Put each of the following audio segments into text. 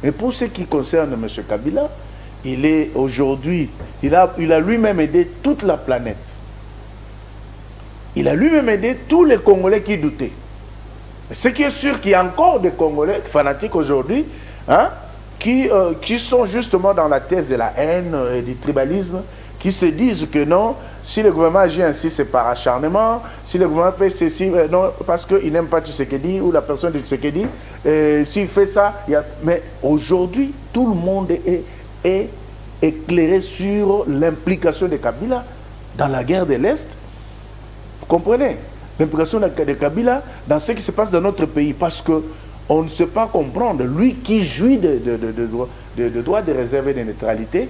Mais pour ce qui concerne M. Kabila, il est aujourd'hui, il a lui-même aidé toute la planète. Il a lui-même aidé tous les Congolais qui doutaient. Ce qui est sûr qu'il y a encore des Congolais fanatiques aujourd'hui, hein, qui sont justement dans la thèse de la haine et du tribalisme, qui se disent que non, si le gouvernement agit ainsi, c'est par acharnement, si le gouvernement fait ceci, non, parce qu'il n'aime pas Tshisekedi, ou la personne de Tshisekedi, s'il fait ça, mais aujourd'hui, tout le monde est éclairé sur l'implication de Kabila dans la guerre de l'Est. Vous comprenez? L'implication de Kabila dans ce qui se passe dans notre pays, parce qu'on ne sait pas comprendre. Lui qui jouit de droit de réserve et de neutralité,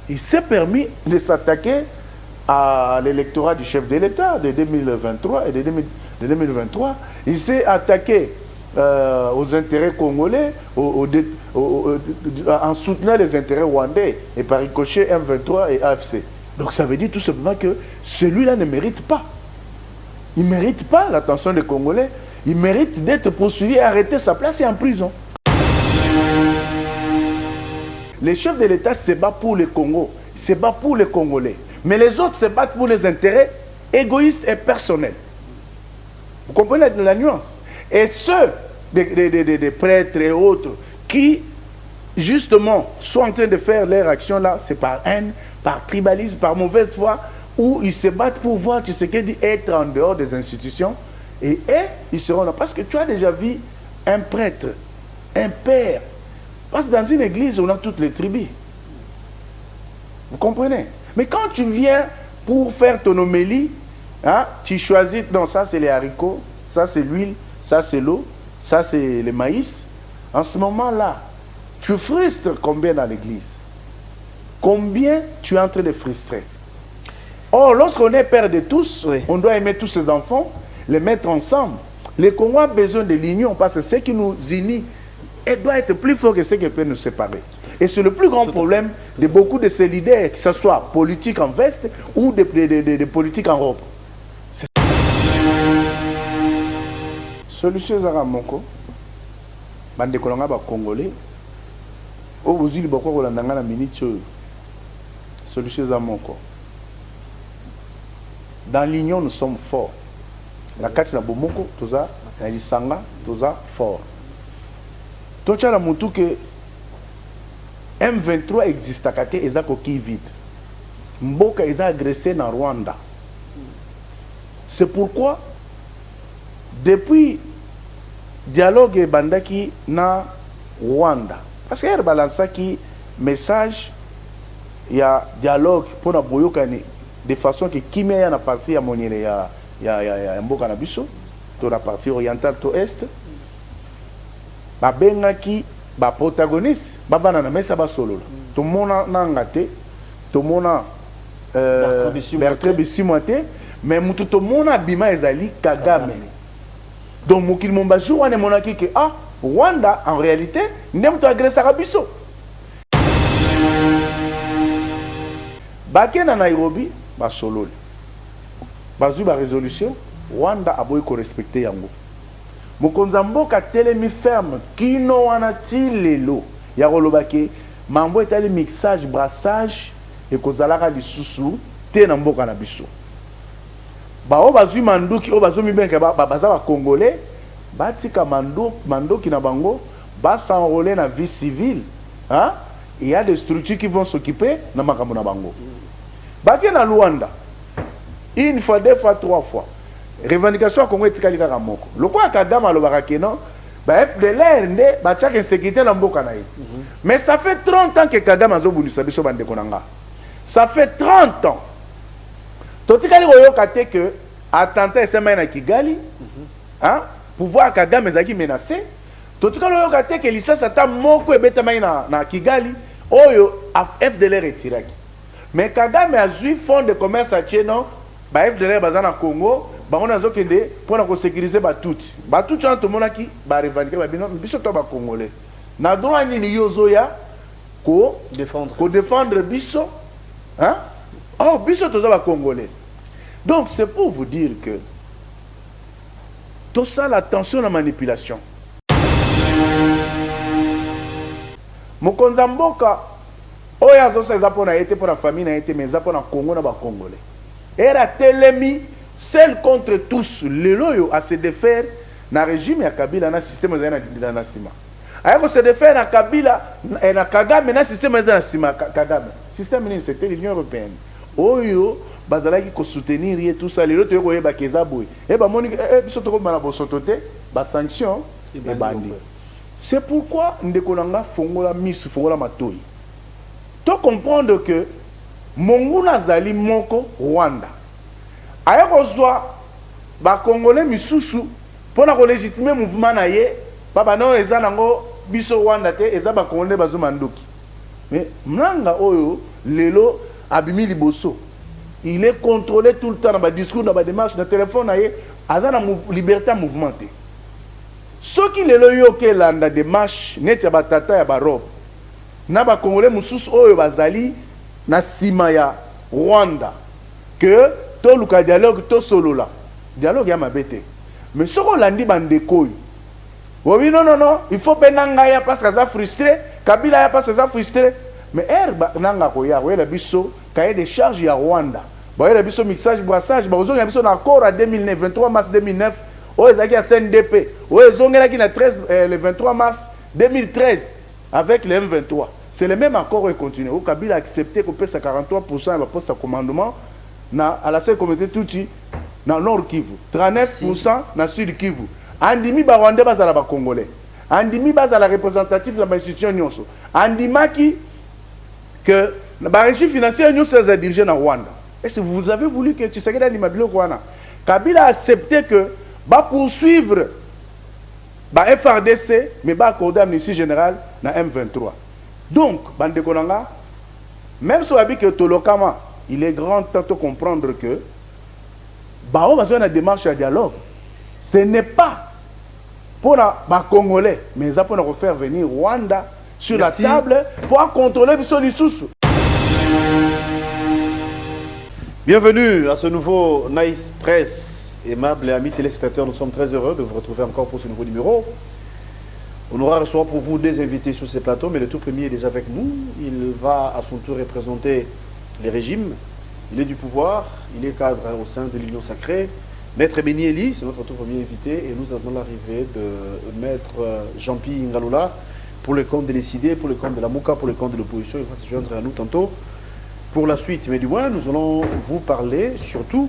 il s'est permis de s'attaquer à l'électorat du chef de l'État de 2023 et de 2023. Il s'est attaqué aux intérêts congolais en soutenant les intérêts rwandais et par ricochet M23 et AFC. Donc ça veut dire tout simplement que celui-là ne mérite pas. Il ne mérite pas l'attention des Congolais. Il mérite d'être poursuivi, arrêté, sa place est en prison. Les chefs de l'État se battent pour le Congo, se battent pour les Congolais. Mais les autres se battent pour les intérêts égoïstes et personnels. Vous comprenez la nuance? Et ceux des prêtres et autres qui, justement, sont en train de faire leur action là, c'est par haine, par tribalisme, par mauvaise foi, où ils se battent pour voir Tshisekedi être en dehors des institutions. Et ils seront là. Parce que tu as déjà vu un prêtre, un père. Parce que dans une église, on a toutes les tribus. Vous comprenez? Mais quand tu viens pour faire ton homélie, hein, tu choisis, non, ça c'est les haricots, ça c'est l'huile, ça c'est l'eau, ça c'est le maïs. En ce moment-là, tu frustres combien dans l'église? Combien tu es en train de frustrer? Or, lorsqu'on est père de tous, oui, on doit aimer tous ses enfants, les mettre ensemble. Le Congo a besoin de l'union parce que ce qui nous unit doit être plus fort que ce qui peut nous séparer. Et c'est le plus grand problème de beaucoup de ces leaders, que ce soit politique en veste ou de politique en robe. Solution Zara Moko, bande kolanga ba Congolais, au bozili bakwa kolandanga na minute. Solution Zara Moko. Dans l'union, nous sommes forts. La carte na bomoko, toza, na lisanga, toza fort. Tocha la mutu que M23 existe à côté, ezako qui vide. Mboka est agressé dans Rwanda. C'est pourquoi, depuis dialogue bandaki na Rwanda, parce qu'il y a balance qui message, il y a dialogue pour na boyokani de façon que Kimé ya na partie ya moniere ya mboka na biso, to la partie orientale to est, ba bengaki ba protagoniste babana na mesa ba solo to mona nangate to mona Bertrand Bisimwate mais mutu to mona bima ezali Kagame. Donc mokili momba jour wane monaki que Rwanda en réalité nem to agressera biso. Baké na Nairobi ba solo bazui ba résolution Rwanda aboyi ko respecter yango. Mokonza mboka telemi ferme kino wana tilelo ya kolobake mambo etali mixage brassage et kozalaka lisusu te na mboka na biso. Ba o bazui manduki o bazomi benka baza ba congolais batika mandoki na bango ba s'enrôler na vie civile, hein? Il y a des structures qui vont s'occuper na makambo na bango. Baké na Luanda une fois, deux fois, trois fois. Revendication à Congo etikali kaka moko. Lokwa Kagame alobaka ke non, ba FDLR nde ba tchaka insécurité na mboka na ye. Mais ça fait 30 ans que Kagame azobundisa biso bande konanga. Ça fait 30 ans. Totikali koyoka te que attentat esema na Kigali, hein? Pouvoir Kagame ezaki menacé. Totikali koyoka te que licence ata moko ebetama na Kigali, oyo FDLR etiraki. Mais Kagame a eu fonds de commerce à Tchénon, ba FDLR bazana Congo. On a zokende pour na sécuriser batuti en tout monde qui ba revendiquer ba bino biso to ba congolais na droit ni yozoya ko défendre biso, hein? Oh biso to ba congolais. Donc c'est pour vous dire que tout ça, la tension, la manipulation. mokonza mboka oyo azosa eza mpona ye te mpo na famille na ye te mais eza mpo na Congo na bacongolais era telemi seul contre tous lelo oyo ase défaire na régime ya Kabila na système ezali na nsima aya kose défaire na Kabila na Kagame na système ezali na nsima Kagame système nini c'était l'Union européenne oyo bazalaki ko soutenir ye tout ça lelo toyo koyeba keza boye e ba moni biso tokoma na bosoto te ba sanction e bandi c'est pourquoi ndeko nanga fongola misu fongola matoi to comprendre que monguna zali moko Rwanda aya kozwa ba congolais misusu pona ko légitimer mouvement na ye baba no eza nango biso Rwanda te eza ba congolais bazoma ndoki mais mnanga oyo lelo abimi liboso il est contrôlé tout le temps dans le discours, dans la démarche, dans le téléphone, il a la liberté à mouvementer. Ce qui est le dans la démarche, net ya batata ya barob. Na ba congolais mususu oyo bazali na sima ya Rwanda que to luka dialogue to solo la. Dialogue ya mabete. Mais ce qu'on landi bandeko. Oui non, il faut penanga ya parce que ça frustré, Kabila ya parce que ça frustré. Mais nanga ko ya la biso cahier de charge ya Rwanda. Bah il y a biso mixage brassage bah ozonga biso na accord à 2009 23 mars 2009 o ezaki à CNDP o ezongela ki na 13 le 23 mars 2013 avec le M23 c'est le même accord et continue au Kabila a accepté qu'on paie 43% à poste à commandement na à la seule communauté touti na Nord Kivu 39% na Sud Kivu andimi ba Rwanda bazala ba Congolais andimi bazala représentatif de la institution nyonso andimaki que ba régime financier nyonso za diriger na Rwanda. Est-ce que vous avez voulu que Tshisekedi Nimabilo Kwana Kabila a accepté que va poursuivre ba FRDC mais va accorder amnistie générale na M23. Donc bande konanga même si on a dit que Tolokama il est grand temps de comprendre que ba on va faire une démarche à dialogue. Ce n'est pas pour ba Congolais mais ça pour nous faire venir Rwanda sur la table pour contrôler biso lisusu. Bienvenue à ce nouveau Nice Press. Aimables et amis téléspectateurs, nous sommes très heureux de vous retrouver encore pour ce nouveau numéro. On aura reçu pour vous des invités sur ces plateaux, mais le tout premier est déjà avec nous. Il va à son tour représenter les régimes. Il est du pouvoir, il est cadre au sein de l'Union sacrée. Maître Beni Eli, c'est notre tout premier invité, et nous avons l'arrivée de Maître Jean-Pierre Ngalola pour le compte de l'ECD, pour le compte de la MOCA, pour le compte de l'opposition. Il va se joindre à nous tantôt pour la suite. Mais du moins, nous allons vous parler surtout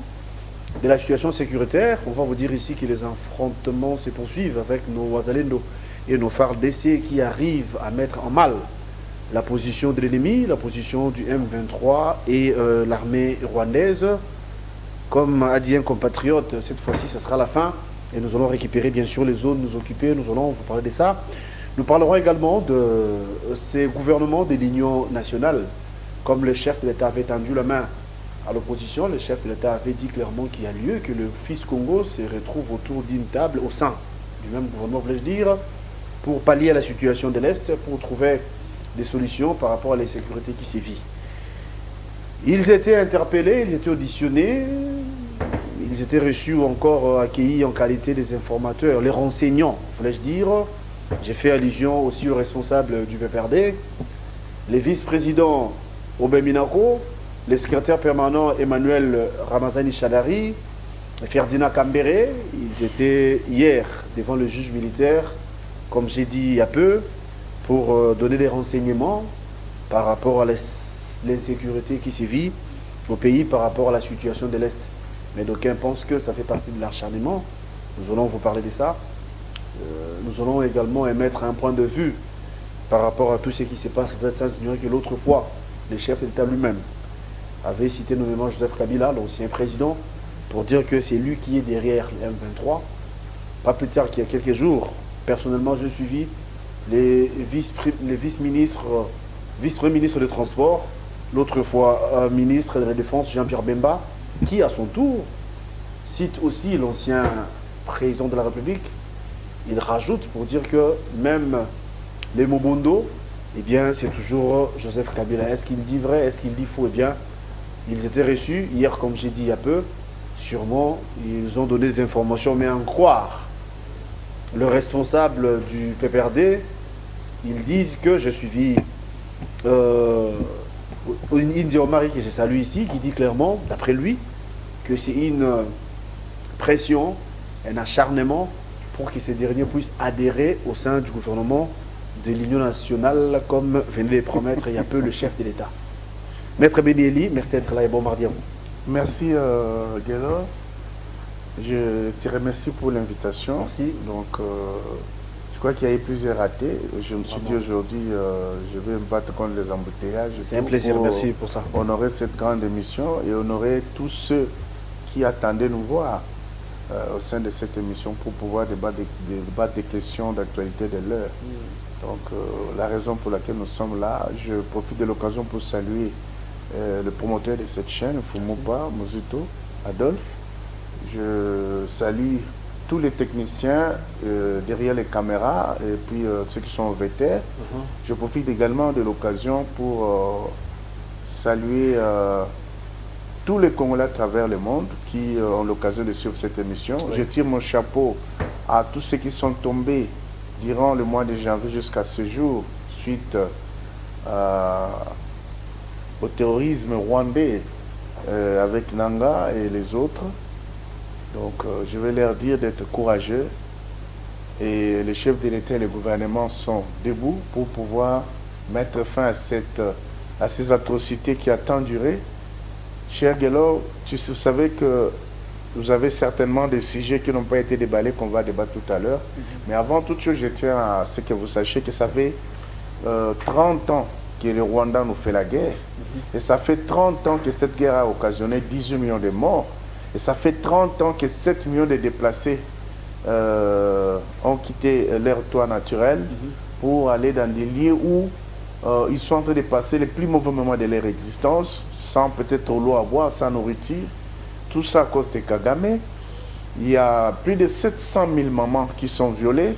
de la situation sécuritaire. On va vous dire ici que les affrontements se poursuivent avec nos Wazalendo et nos FARDC qui arrivent à mettre en mal la position de l'ennemi, la position du M23 et l'armée rwandaise. Comme a dit un compatriote, cette fois-ci, ce sera la fin et nous allons récupérer bien sûr les zones nous occuper. Nous allons vous parler de ça. Nous parlerons également de ces gouvernements de l'Union nationale. Comme le chef de l'État avait tendu la main à l'opposition, le chef de l'État avait dit clairement qu'il y a lieu que le fils Congo se retrouve autour d'une table au sein du même gouvernement, voulais-je dire, pour pallier à la situation de l'Est, pour trouver des solutions par rapport à l'insécurité qui sévit. Ils étaient interpellés, ils étaient auditionnés, ils étaient reçus ou encore accueillis en qualité des informateurs, les renseignants, voulais-je dire. J'ai fait allusion aussi aux responsables du PPRD, les vice-présidents Aubin Minako, le secrétaire permanent Emmanuel Ramazani Chadari, Ferdinand Kambere. Ils étaient hier devant le juge militaire, comme j'ai dit il y a peu, pour donner des renseignements par rapport à l'insécurité qui sévit au pays par rapport à la situation de l'Est. Mais d'aucuns pensent que ça fait partie de l'acharnement. Nous allons vous parler de ça. Nous allons également émettre un point de vue par rapport à tout ce qui se passe. Vous êtes sans ignorer que l'autre fois, le chef d'État lui-même avait cité nommément Joseph Kabila, l'ancien président, pour dire que c'est lui qui est derrière le M23. Pas plus tard qu'il y a quelques jours, personnellement, je suivis les vice-ministres, vice-premier ministre des Transports, l'autre fois ministre de la Défense, Jean-Pierre Bemba, qui à son tour cite aussi l'ancien président de la République. Il rajoute pour dire que même les Mobondo, eh bien, c'est toujours Joseph Kabila. Est-ce qu'il dit vrai? Est-ce qu'il dit faux? Eh bien, ils étaient reçus hier, comme j'ai dit il y a peu. Sûrement, ils ont donné des informations, mais en croire le responsable du PPRD, ils disent que j'ai suivi Indy Omari, que je salue ici, qui dit clairement, d'après lui, que c'est une pression, un acharnement pour que ces derniers puissent adhérer au sein du gouvernement de l'Union nationale, comme venait de promettre il y a peu le chef de l'État. Maître Bénieli, merci d'être là et bon mardi à vous. Merci Guélo. Je te remercie pour l'invitation. Merci. Donc, je crois qu'il y a eu plusieurs ratés. Je me suis dit aujourd'hui, je vais me battre contre les embouteillages. C'est un plaisir, merci pour ça. Honorer cette grande émission et honorer tous ceux qui attendaient nous voir au sein de cette émission pour pouvoir débattre des questions d'actualité de l'heure. Donc, la raison pour laquelle nous sommes là, je profite de l'occasion pour saluer le promoteur de cette chaîne, Fumupa Mozito, Adolphe. Je salue tous les techniciens derrière les caméras et puis ceux qui sont au VTR. Je profite également de l'occasion pour saluer tous les Congolais à travers le monde qui ont l'occasion de suivre cette émission. Oui. Je tire mon chapeau à tous ceux qui sont tombés durant le mois de janvier jusqu'à ce jour suite au terrorisme rwandais avec Nanga et les autres. Donc je vais leur dire d'être courageux et les chefs de l'État et le gouvernement sont debout pour pouvoir mettre fin à ces atrocités qui ont tant duré. Cher Guélo, vous savez que vous avez certainement des sujets qui n'ont pas été déballés qu'on va débattre tout à l'heure. Mais avant toute chose, je tiens à ce que vous sachiez que ça fait 30 ans que le Rwanda nous fait la guerre. Et ça fait 30 ans que cette guerre a occasionné 18 millions de morts. Et ça fait 30 ans que 7 millions de déplacés ont quitté leur toit naturel pour aller dans des lieux où ils sont en train de passer les plus mauvais moments de leur existence, sans peut-être l'eau à boire, sans nourriture. Tout ça à cause de Kagame. Il y a plus de 700 000 mamans qui sont violées.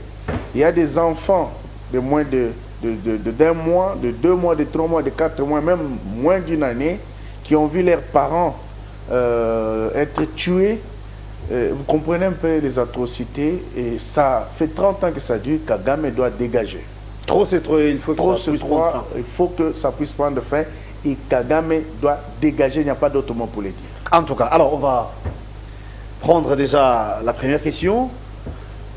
Il y a des enfants de moins d'un mois, de 2 mois, de 3 mois, de 4 mois, même moins d'une année, qui ont vu leurs parents être tués. Vous comprenez un peu les atrocités. Et ça fait 30 ans que ça dure. Kagame doit dégager. Trop c'est trop, il faut que ça puisse prendre fin. Il faut que ça puisse prendre fin. Et Kagame doit dégager. Il n'y a pas d'autre mot pour le dire. En tout cas, alors on va prendre déjà la première question.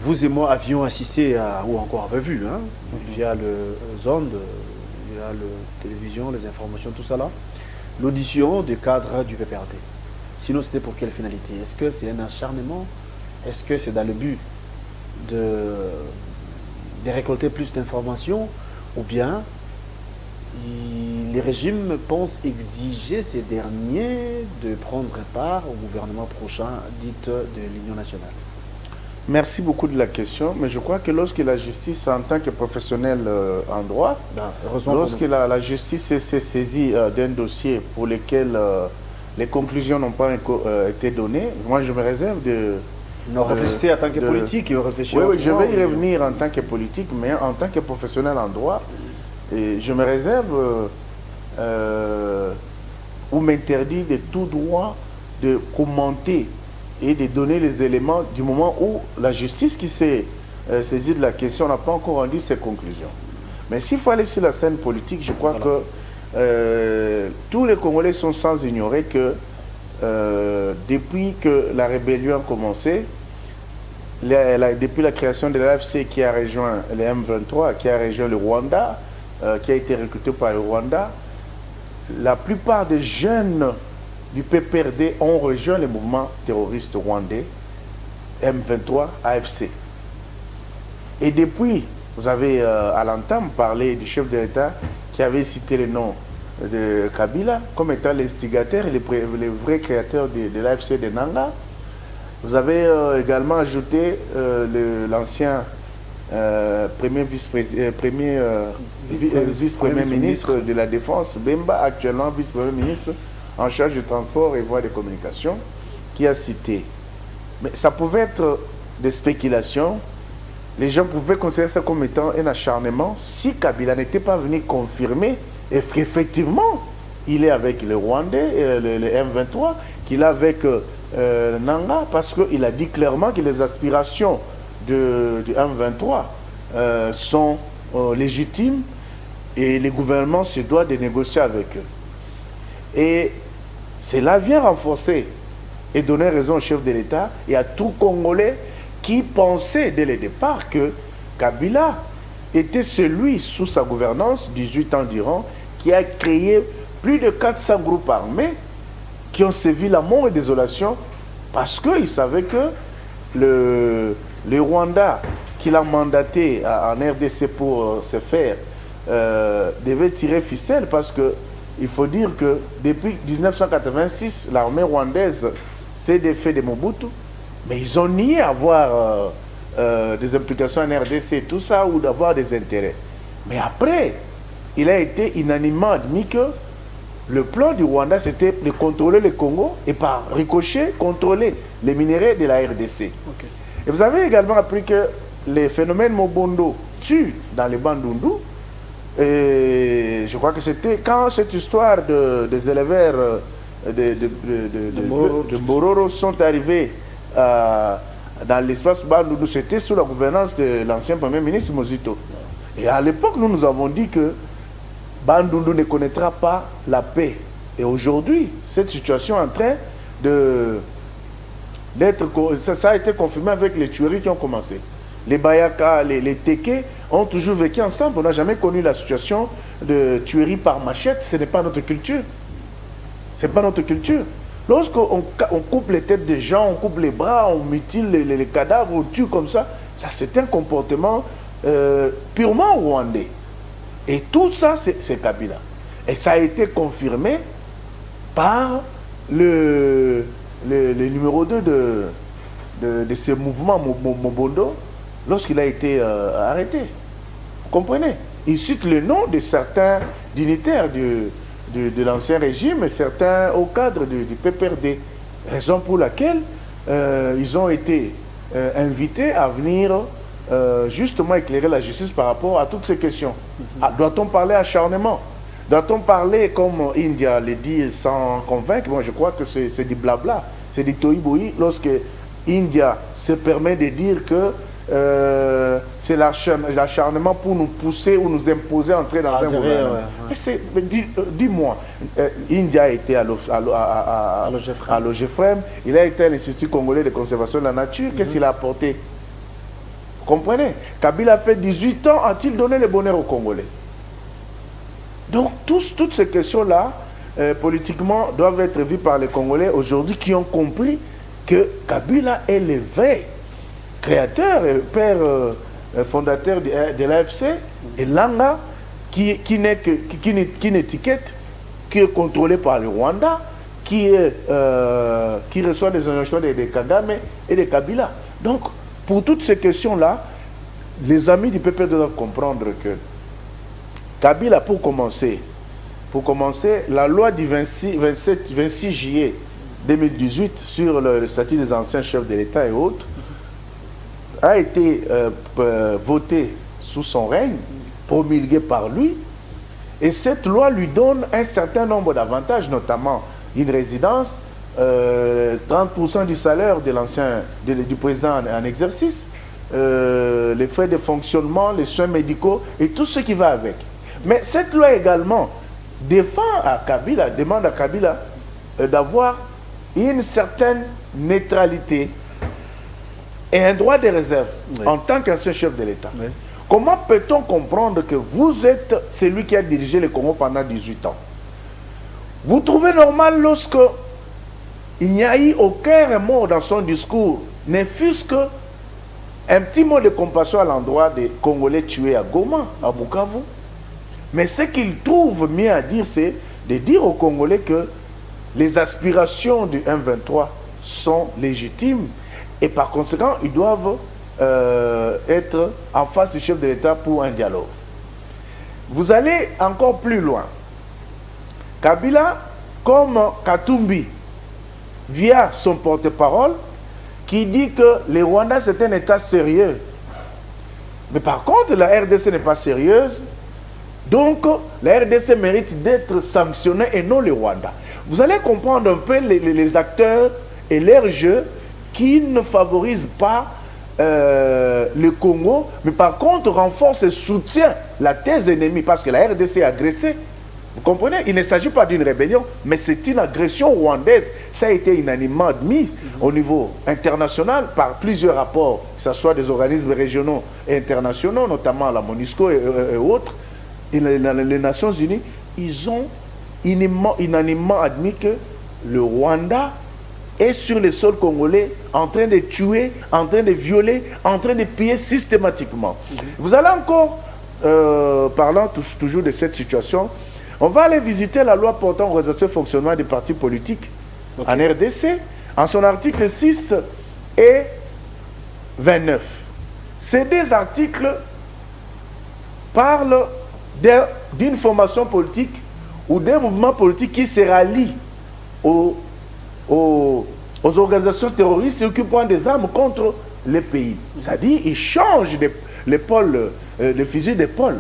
Vous et moi avions assisté à, ou encore avait vu, hein, via le Zonde, via la télévision, les informations, tout ça là, l'audition du cadre du PPRD. Sinon, c'était pour quelle finalité? Est-ce que c'est un acharnement? Est-ce que c'est dans le but de récolter plus d'informations? Ou bien les régimes pensent exiger ces derniers de prendre part au gouvernement prochain, dite de l'Union nationale? Merci beaucoup de la question, mais je crois que lorsque la justice, en tant que professionnel en droit, lorsque la justice s'est saisie d'un dossier pour lequel les conclusions n'ont pas été données, moi je me réserve de... Non, réfléchissez en tant que politique et réfléchir. Oui, je vais y revenir en tant que politique, mais en tant que professionnel en droit, et je me réserve ou m'interdit de tout droit de commenter et de donner les éléments du moment où la justice qui s'est saisie de la question n'a pas encore rendu ses conclusions. Mais s'il faut aller sur la scène politique, je crois que tous les Congolais sont sans ignorer que depuis que la rébellion a commencé, depuis la création de l'AFC qui a rejoint le M23, qui a rejoint le Rwanda, qui a été recruté par le Rwanda, la plupart des jeunes du PPRD ont rejoint le mouvement terroriste rwandais M23 AFC. Et depuis, vous avez à l'entame parlé du chef de l'État qui avait cité le nom de Kabila comme étant l'instigateur et le vrai créateur de l'AFC de Nanga. Vous avez également ajouté l'ancien premier vice-premier ministre de la Défense, Bemba, actuellement vice-premier ministre en charge du transport et voies de communication, qui a cité. Mais ça pouvait être des spéculations. Les gens pouvaient considérer ça comme étant un acharnement si Kabila n'était pas venu confirmer qu'effectivement, il est avec les Rwandais, le M23, qu'il est avec Nanga, parce qu'il a dit clairement que les aspirations du M23 sont légitimes et les gouvernements se doivent de négocier avec eux. Et cela vient renforcer et donner raison au chef de l'État et à tout Congolais qui pensait dès le départ que Kabila était celui, sous sa gouvernance, 18 ans durant, qui a créé plus de 400 groupes armés qui ont sévi la mort et désolation parce qu'il savait que le Rwanda, qui l'a mandaté en RDC pour se faire, devait tirer ficelle parce que il faut dire que depuis 1986, l'armée rwandaise s'est défait de Mobutu, mais ils ont nié avoir des implications en RDC et tout ça, ou d'avoir des intérêts. Mais après, il a été unanimement admis que le plan du Rwanda, c'était de contrôler le Congo et par ricochet, contrôler les minéraux de la RDC. Okay. Et vous avez également appris que les phénomènes Mobondo tuent dans les Bandundu. Et je crois que c'était quand cette histoire des éleveurs de Bororo sont arrivés dans l'espace Bandundu, c'était sous la gouvernance de l'ancien Premier ministre Mozito. Et à l'époque, nous avons dit que Bandundu ne connaîtra pas la paix. Et aujourd'hui, cette situation est en train d'être... Ça a été confirmé avec les tueries qui ont commencé. Les Bayaka, les Teke ont toujours vécu ensemble. On n'a jamais connu la situation de tuerie par machette. Ce n'est pas notre culture. Ce n'est pas notre culture. Lorsqu'on coupe les têtes des gens, on coupe les bras, on mutile les cadavres, on tue comme ça, c'est un comportement purement rwandais. Et tout ça, c'est Kabila. Et ça a été confirmé par le numéro 2 de ce mouvement Mobondo lorsqu'il a été arrêté. Vous comprenez? Il cite le nom de certains dignitaires de l'ancien régime et certains au cadre du PPRD. Raison pour laquelle ils ont été invités à venir justement éclairer la justice par rapport à toutes ces questions. Doit-on parler acharnement? Doit-on parler, comme India le dit sans convaincre? Moi, je crois que c'est du blabla, c'est du toïboï lorsque India se permet de dire que c'est l'acharnement pour nous pousser ou nous imposer à entrer dans un gouvernement. Dis-moi, India a été à l'OGEFREM, il a été à l'Institut congolais de conservation de la nature, qu'est-ce qu'il a apporté? Vous comprenez? Kabila a fait 18 ans, a-t-il donné le bonheur aux Congolais? Donc toutes ces questions-là, politiquement, doivent être vues par les Congolais aujourd'hui qui ont compris que Kabila est le vrai créateur et père fondateur de l'AFC, et Langa, qui n'est qu'une étiquette qui est contrôlée par le Rwanda, qui reçoit des injonctions de Kagame et de Kabila. Donc, pour toutes ces questions-là, les amis du PP doivent comprendre que Kabila, pour commencer, la loi du 26 juillet 2018 sur le statut des anciens chefs de l'État et autres a été votée sous son règne, promulguée par lui, et cette loi lui donne un certain nombre d'avantages, notamment une résidence, 30% du salaire de du président en exercice, les frais de fonctionnement, les soins médicaux et tout ce qui va avec. Mais cette loi également demande à Kabila d'avoir une certaine neutralité et un droit de réserve en tant qu'ancien chef de l'État. Oui. Comment peut-on comprendre que vous êtes celui qui a dirigé le Congo pendant 18 ans? Vous trouvez normal lorsque il n'y a eu aucun mot dans son discours, ne fût-ce qu'un petit mot de compassion à l'endroit des Congolais tués à Goma, à Bukavu? Mais ce qu'il trouve mieux à dire, c'est de dire aux Congolais que les aspirations du M23 sont légitimes et par conséquent, ils doivent être en face du chef de l'État pour un dialogue. Vous allez encore plus loin. Kabila, comme Katumbi, via son porte-parole, qui dit que le Rwanda c'est un État sérieux. Mais par contre, la RDC n'est pas sérieuse. Donc, la RDC mérite d'être sanctionnée et non le Rwanda. Vous allez comprendre un peu les acteurs et leur jeu qui ne favorisent pas le Congo, mais par contre renforce et soutient la thèse ennemie parce que la RDC est agressée. Vous comprenez? Il ne s'agit pas d'une rébellion, mais c'est une agression rwandaise. Ça a été unanimement admis au niveau international par plusieurs rapports, que ce soit des organismes régionaux et internationaux, notamment la MONUSCO et autres, et les Nations Unies. Ils ont unanimement admis que le Rwanda est sur le sol congolais en train de tuer, en train de violer, en train de piller systématiquement. Vous allez encore, parlant toujours de cette situation, on va aller visiter la loi portant organisation et fonctionnement des partis politiques en RDC, en son article 6 et 29. Ces deux articles parlent d'une formation politique ou d'un mouvement politique qui se rallie aux organisations terroristes et occupant des armes contre les pays. C'est-à-dire qu'ils changent les fusils d'épaule.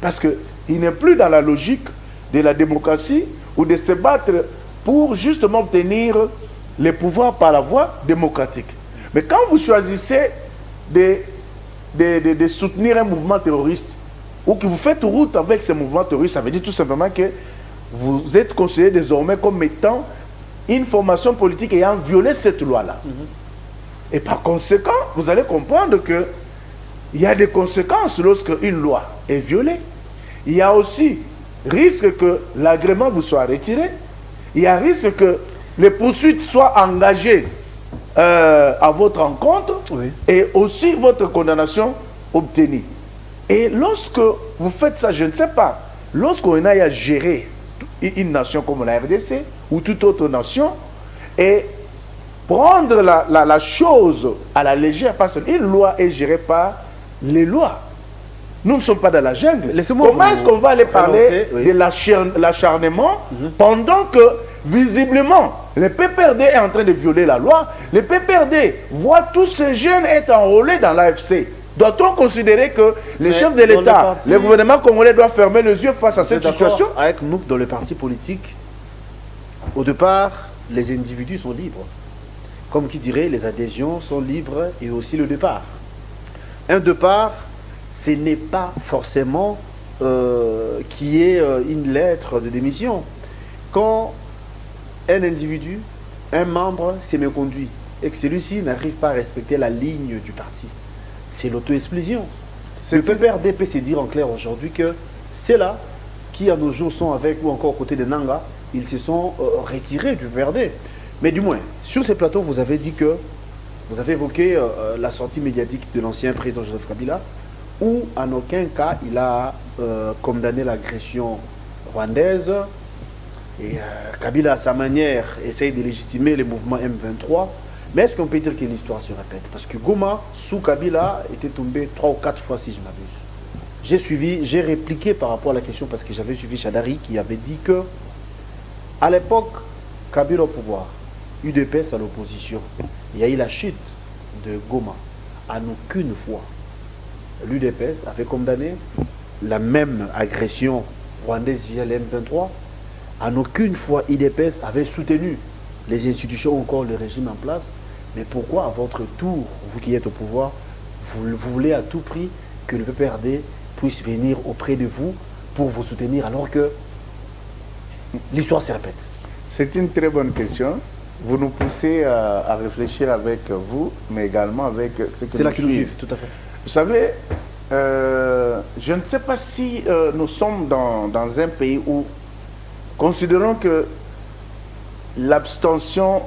Parce qu'il n'est plus dans la logique de la démocratie ou de se battre pour justement obtenir les pouvoirs par la voie démocratique. Mais quand vous choisissez de soutenir un mouvement terroriste ou que vous faites route avec ce mouvement terroriste, ça veut dire tout simplement que vous êtes considéré désormais comme étant une formation politique ayant violé cette loi-là. Et par conséquent, vous allez comprendre qu'il y a des conséquences lorsque une loi est violée. Il y a aussi risque que l'agrément vous soit retiré. Il y a risque que les poursuites soient engagées à votre encontre et aussi votre condamnation obtenue. Et lorsque vous faites ça, je ne sais pas, lorsqu'on a à gérer une nation comme la RDC ou toute autre nation et prendre la chose à la légère, parce qu'une loi est gérée par les lois. Nous ne sommes pas dans la jungle. Comment est-ce qu'on va aller parler de l'acharnement pendant que, visiblement, le PPRD est en train de violer la loi? Le PPRD voit tous ces jeunes être enrôlés dans l'AFC. Doit-on considérer que les chefs de l'État, le gouvernement congolais doit fermer les yeux face à cette situation? Avec nous, dans le parti politique, au départ, les individus sont libres. Comme qui dirait, les adhésions sont libres et aussi le départ. Un départ, ce n'est pas forcément qui est une lettre de démission. Quand un individu, un membre s'est méconduit et que celui-ci n'arrive pas à respecter la ligne du parti, c'est l'auto-exclusion. Le PPRD peut se dire en clair aujourd'hui que c'est là qui à nos jours sont avec ou encore aux côtés de Nanga, ils se sont retirés du PPRD. Mais du moins, sur ces plateaux, vous avez dit que vous avez évoqué la sortie médiatique de l'ancien président Joseph Kabila, où en aucun cas il a condamné l'agression rwandaise. Et Kabila, à sa manière, essaye de légitimer le mouvement M23. Mais est-ce qu'on peut dire que l'histoire se répète? Parce que Goma, sous Kabila, était tombé 3 ou 4 fois, si je m'abuse. J'ai répliqué par rapport à la question parce que j'avais suivi Chadari qui avait dit que, à l'époque, Kabila au pouvoir, UDPS à l'opposition, il y a eu la chute de Goma. En aucune fois, l'UDPS avait condamné la même agression rwandaise via l'M23. En aucune fois, l'UDPS avait soutenu les institutions ou encore le régime en place. Mais pourquoi, à votre tour, vous qui êtes au pouvoir, vous voulez à tout prix que le PPRD puisse venir auprès de vous pour vous soutenir alors que l'histoire se répète? C'est une très bonne question. Vous nous poussez à réfléchir avec vous, mais également avec ce que c'est là que nous suivent, tout à fait. Vous savez, je ne sais pas si nous sommes dans un pays où, considérons que l'abstention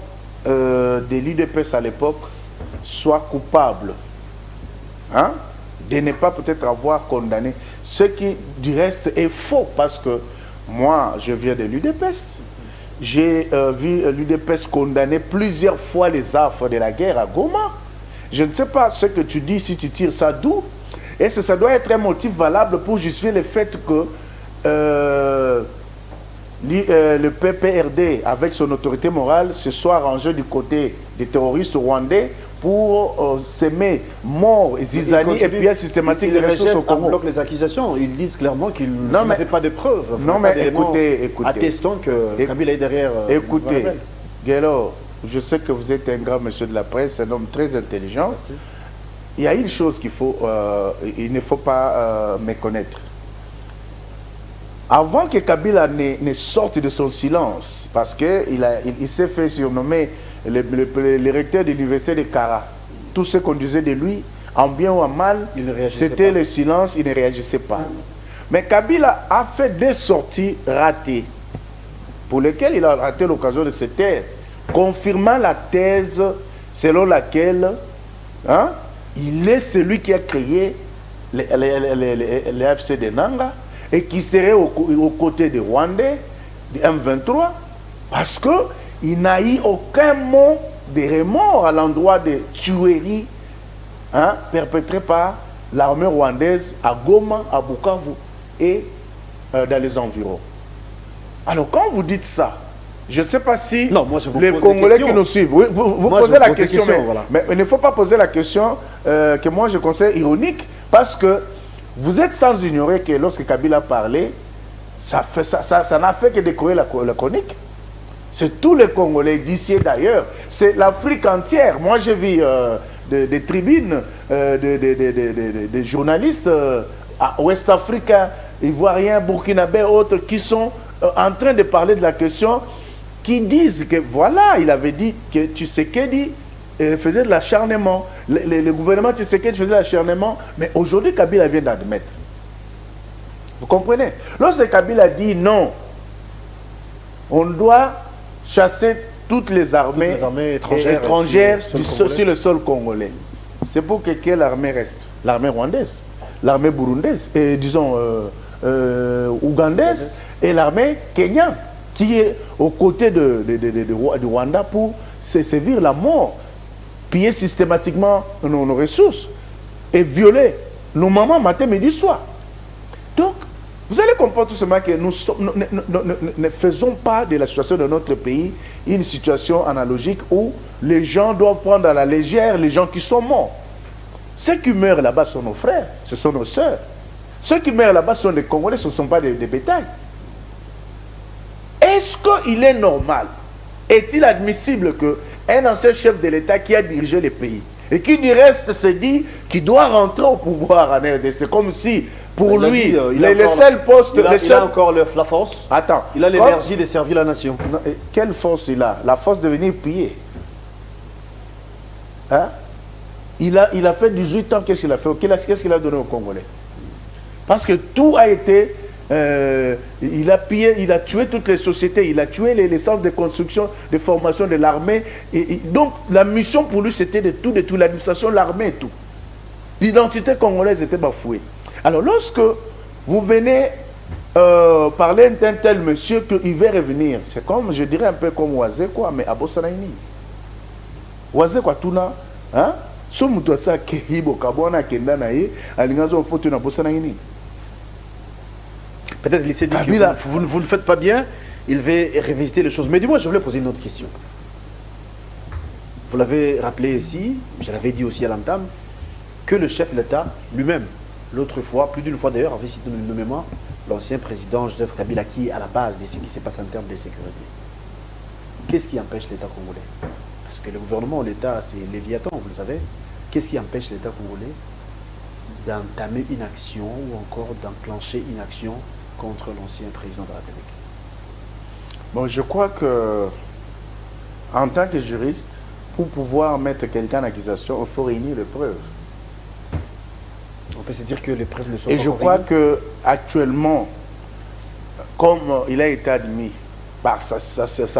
de l'UDPS à l'époque soit coupable, hein, de ne pas peut-être avoir condamné. Ce qui, du reste, est faux, parce que moi, je viens de l'UDPS. J'ai vu l'UDPS condamner plusieurs fois les affres de la guerre à Goma. Je ne sais pas ce que tu dis, si tu tires ça d'où. Et ça doit être un motif valable pour justifier le fait que le PPRD, avec son autorité morale, se soit rangé du côté des terroristes rwandais pour s'aimer mort, zizanie et puis systématique des ressources au Congo. Ils bloquent les accusations. Ils disent clairement qu'ils n'avaient pas de preuves. Non, mais écoutez. Attestant que Kabila est derrière. Écoutez, Guélo, je sais que vous êtes un grand monsieur de la presse, un homme très intelligent. il y a une chose il ne faut pas méconnaître. Avant que Kabila ne sorte de son silence, parce qu'il s'est fait surnommer le recteur de l'université de Kara, tout ce qu'on disait de lui, en bien ou en mal, c'était le silence, il ne réagissait pas. Mais Kabila a fait des sorties ratées, pour lesquelles il a raté l'occasion de se taire, confirmant la thèse selon laquelle il est celui qui a créé les AFC de Nanga et qui serait aux côtés des Rwandais, du M23, parce qu'il n'a eu aucun mot de remords à l'endroit des tueries perpétrées par l'armée rwandaise à Goma, à Bukavu et dans les environs. Alors quand vous dites ça, je ne sais pas si les Congolais qui nous suivent, vous posez la question, mais il ne faut pas poser la question que moi je considère ironique, parce que vous êtes sans ignorer que lorsque Kabila parlait, ça n'a fait que décorer la chronique. C'est tous les Congolais d'ici et d'ailleurs, c'est l'Afrique entière. Moi j'ai vu des tribunes, des journalistes ouest-africains, ivoiriens, burkinabés, autres, qui sont en train de parler de la question, qui disent que voilà, il avait dit que Tshisekedi faisait de l'acharnement. Le gouvernement Tshisekedi faisait de l'acharnement, mais aujourd'hui Kabila vient d'admettre. Vous comprenez? Lorsque Kabila dit non, on doit chasser toutes les armées étrangères sur le sol congolais. C'est pour que quelle armée reste? L'armée rwandaise, l'armée burundaise, et disons ougandaise, et l'armée kenyane, qui est aux côtés du Rwanda pour se servir la mort, piller systématiquement nos ressources et violer nos mamans matin, midi, soir. Donc, vous allez comprendre tout simplement que nous ne faisons pas de la situation de notre pays une situation analogique où les gens doivent prendre à la légère les gens qui sont morts. Ceux qui meurent là-bas sont nos frères, ce sont nos sœurs. Ceux qui meurent là-bas sont des Congolais, ce ne sont pas des bétails. Est-ce qu'il est normal, est-il admissible qu'un ancien chef de l'État qui a dirigé le pays et qui du reste se dit qu'il doit rentrer au pouvoir en RDC, comme si pour lui, les seuls postes... Il a encore la force. Attends. Il a l'énergie de servir la nation. Non, quelle force il a? La force de venir piller. Hein? Il a fait 18 ans, qu'est-ce qu'il a fait? Qu'est-ce qu'il a donné aux Congolais? Parce que tout a été... il a pillé, il a tué toutes les sociétés, il a tué les centres de construction, de formation de l'armée. Donc la mission pour lui, c'était de tout détruire, l'administration, l'armée et tout. L'identité congolaise était bafouée. Alors lorsque vous venez parler d'un tel monsieur qu'il veut revenir, c'est comme, je dirais un peu comme Oazé quoi, mais à Bossanaïni. Oazé quoi, tout là, hein? So mutu sa kehibo kabona kenda na ye, alingazo foto na Bossanaïni. Peut-être qu'il s'est dit que vous ne faites pas bien, il va revisiter les choses. Mais dis-moi, je voulais poser une autre question. Vous l'avez rappelé ici, je l'avais dit aussi à l'entame, que le chef de l'État lui-même, l'autre fois, plus d'une fois d'ailleurs, avait cité de mémoire l'ancien président Joseph Kabila qui est à la base de ce qui se passe en termes de sécurité. Qu'est-ce qui empêche l'État congolais? Parce que le gouvernement, l'État, c'est Léviathan, vous le savez. Qu'est-ce qui empêche l'État congolais d'entamer une action ou encore d'enclencher une action contre l'ancien président de la République? Bon, je crois que en tant que juriste, pour pouvoir mettre quelqu'un en accusation, il faut réunir les preuves. On peut se dire que les preuves ne sont pas. Et je crois que actuellement, comme il a été admis par sa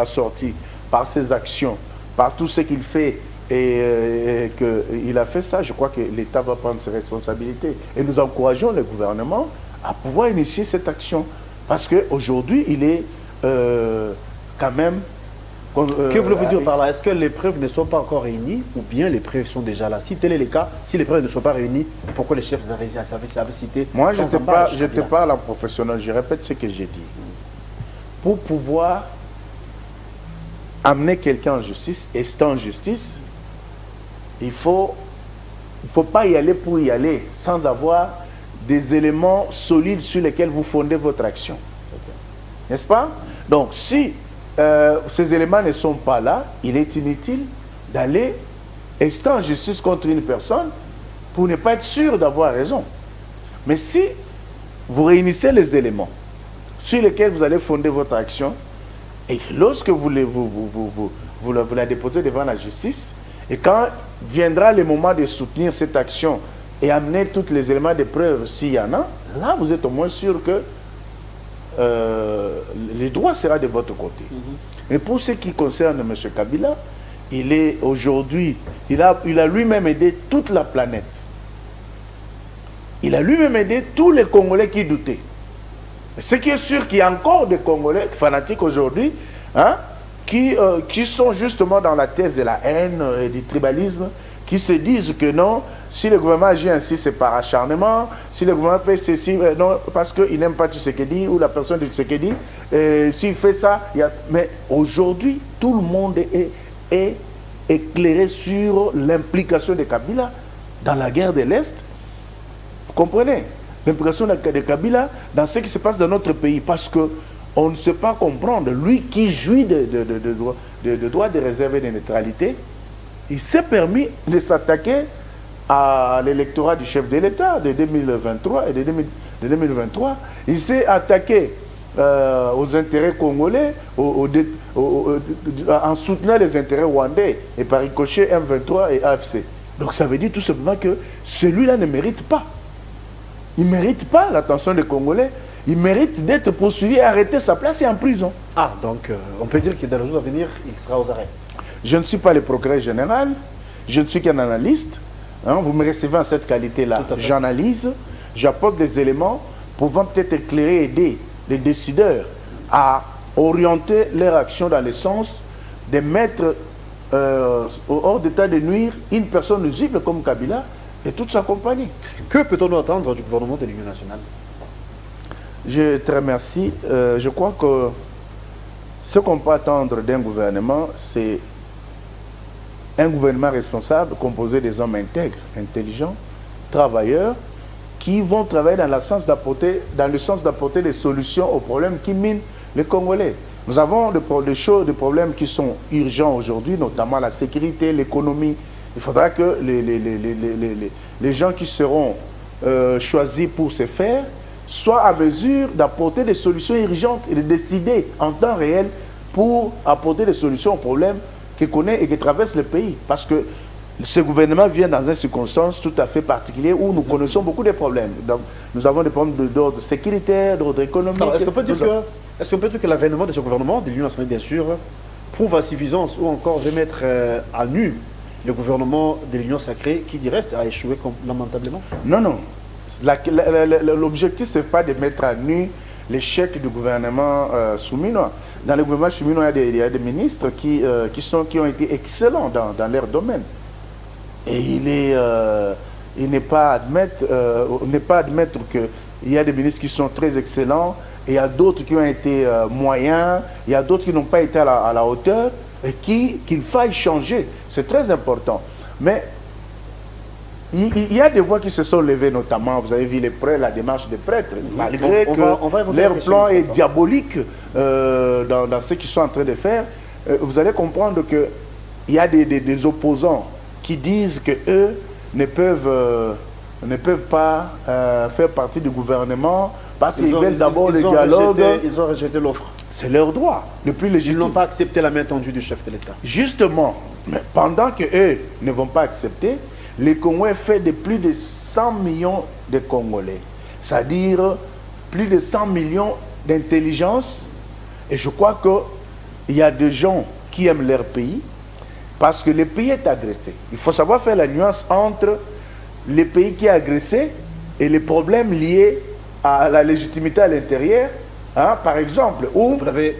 sortie, par ses actions, par tout ce qu'il fait, et qu'il a fait ça, je crois que l'État va prendre ses responsabilités. Et nous encourageons le gouvernement à pouvoir initier cette action. Parce qu'aujourd'hui, il est quand même... que voulez-vous dire par là? Est-ce que les preuves ne sont pas encore réunies ou bien les preuves sont déjà là? Si tel est le cas, si les preuves ne sont pas réunies, pourquoi les chefs avaient cité? Moi, je te parle en professionnel, je répète ce que j'ai dit. Pour pouvoir amener quelqu'un en justice, et c'est en justice, il ne faut pas y aller pour y aller sans avoir des éléments solides sur lesquels vous fondez votre action. N'est-ce pas? Donc, si ces éléments ne sont pas là, il est inutile d'aller, étant en justice contre une personne pour ne pas être sûr d'avoir raison. Mais si vous réunissez les éléments sur lesquels vous allez fonder votre action, et lorsque vous la déposez devant la justice, et quand viendra le moment de soutenir cette action et amener tous les éléments de preuve s'il y en a, là vous êtes au moins sûr que le droit sera de votre côté. Et pour ce qui concerne M. Kabila, il est aujourd'hui, il a lui-même aidé toute la planète. Il a lui-même aidé tous les Congolais qui doutaient. Ce qui est sûr qu'il y a encore des Congolais fanatiques aujourd'hui, hein, qui sont justement dans la thèse de la haine et du tribalisme, qui se disent que non, si le gouvernement agit ainsi, c'est par acharnement, si le gouvernement fait ceci, non, parce qu'il n'aime pas Tshisekedi, ou la personne de Tshisekedi, s'il fait ça, mais aujourd'hui, tout le monde est éclairé sur l'implication de Kabila dans la guerre de l'Est. Vous comprenez? L'implication de Kabila dans ce qui se passe dans notre pays, parce qu'on ne sait pas comprendre. Lui qui jouit de droits de réserve et de neutralité, il s'est permis de s'attaquer à l'électorat du chef de l'État de 2023 et de 2023. Il s'est attaqué aux intérêts congolais en soutenant les intérêts rwandais et par ricochet M23 et AFC. Donc ça veut dire tout simplement que celui-là ne mérite pas. Il ne mérite pas l'attention des Congolais. Il mérite d'être poursuivi, arrêté, sa place est en prison. Ah, donc on peut dire que dans les jours à venir, il sera aux arrêts. Je ne suis pas le procureur général, je ne suis qu'un analyste. Hein, vous me recevez en cette qualité-là. J'analyse, j'apporte des éléments pouvant peut-être éclairer, aider les décideurs à orienter leur action dans le sens de mettre hors d'état de nuire une personne nuisible comme Kabila et toute sa compagnie. Que peut-on attendre du gouvernement de l'Union nationale? Je te remercie. Je crois que ce qu'on peut attendre d'un gouvernement, c'est un gouvernement responsable composé des hommes intègres, intelligents, travailleurs, qui vont travailler dans le sens d'apporter des solutions aux problèmes qui minent les Congolais. Nous avons des problèmes qui sont urgents aujourd'hui, notamment la sécurité, l'économie. Il faudra que les gens qui seront choisis pour ce faire soient à mesure d'apporter des solutions urgentes et de décider en temps réel pour apporter des solutions aux problèmes qui connaît et qui traverse le pays. Parce que ce gouvernement vient dans une circonstance tout à fait particulière où nous connaissons beaucoup de problèmes. Donc, nous avons des problèmes d'ordre sécuritaire, d'ordre économique. Est-ce qu'on peut dire que l'avènement de ce gouvernement, de l'Union nationale bien sûr, prouve à suffisance ou encore de mettre à nu le gouvernement de l'Union sacrée qui, du reste, a échoué lamentablement? Non, non. L'objectif, ce n'est pas de mettre à nu l'échec du gouvernement souminois. Dans le gouvernement souminois, il y a des ministres qui ont été excellents dans leur domaine. Et il n'est pas à admettre qu'il y a des ministres qui sont très excellents, et il y a d'autres qui ont été moyens, il y a d'autres qui n'ont pas été à la hauteur, et qu'il faille changer. C'est très important. Mais il y a des voix qui se sont levées, notamment, vous avez vu la démarche des prêtres, malgré que leur plan est diabolique dans ce qu'ils sont en train de faire. Vous allez comprendre qu'il y a des opposants qui disent qu'eux ne peuvent pas faire partie du gouvernement parce qu'ils veulent d'abord le dialogue. Ils ont rejeté l'offre. C'est leur droit, le plus légitime. Ils n'ont pas accepté la main tendue du chef de l'État. Justement, mais pendant qu'eux ne vont pas accepter, les Congolais fait de plus de 100 millions de Congolais. C'est-à-dire plus de 100 millions d'intelligence. Et je crois qu'il y a des gens qui aiment leur pays parce que le pays est agressé. Il faut savoir faire la nuance entre le pays qui est agressé et les problèmes liés à la légitimité à l'intérieur. Hein, par exemple, vous l'avez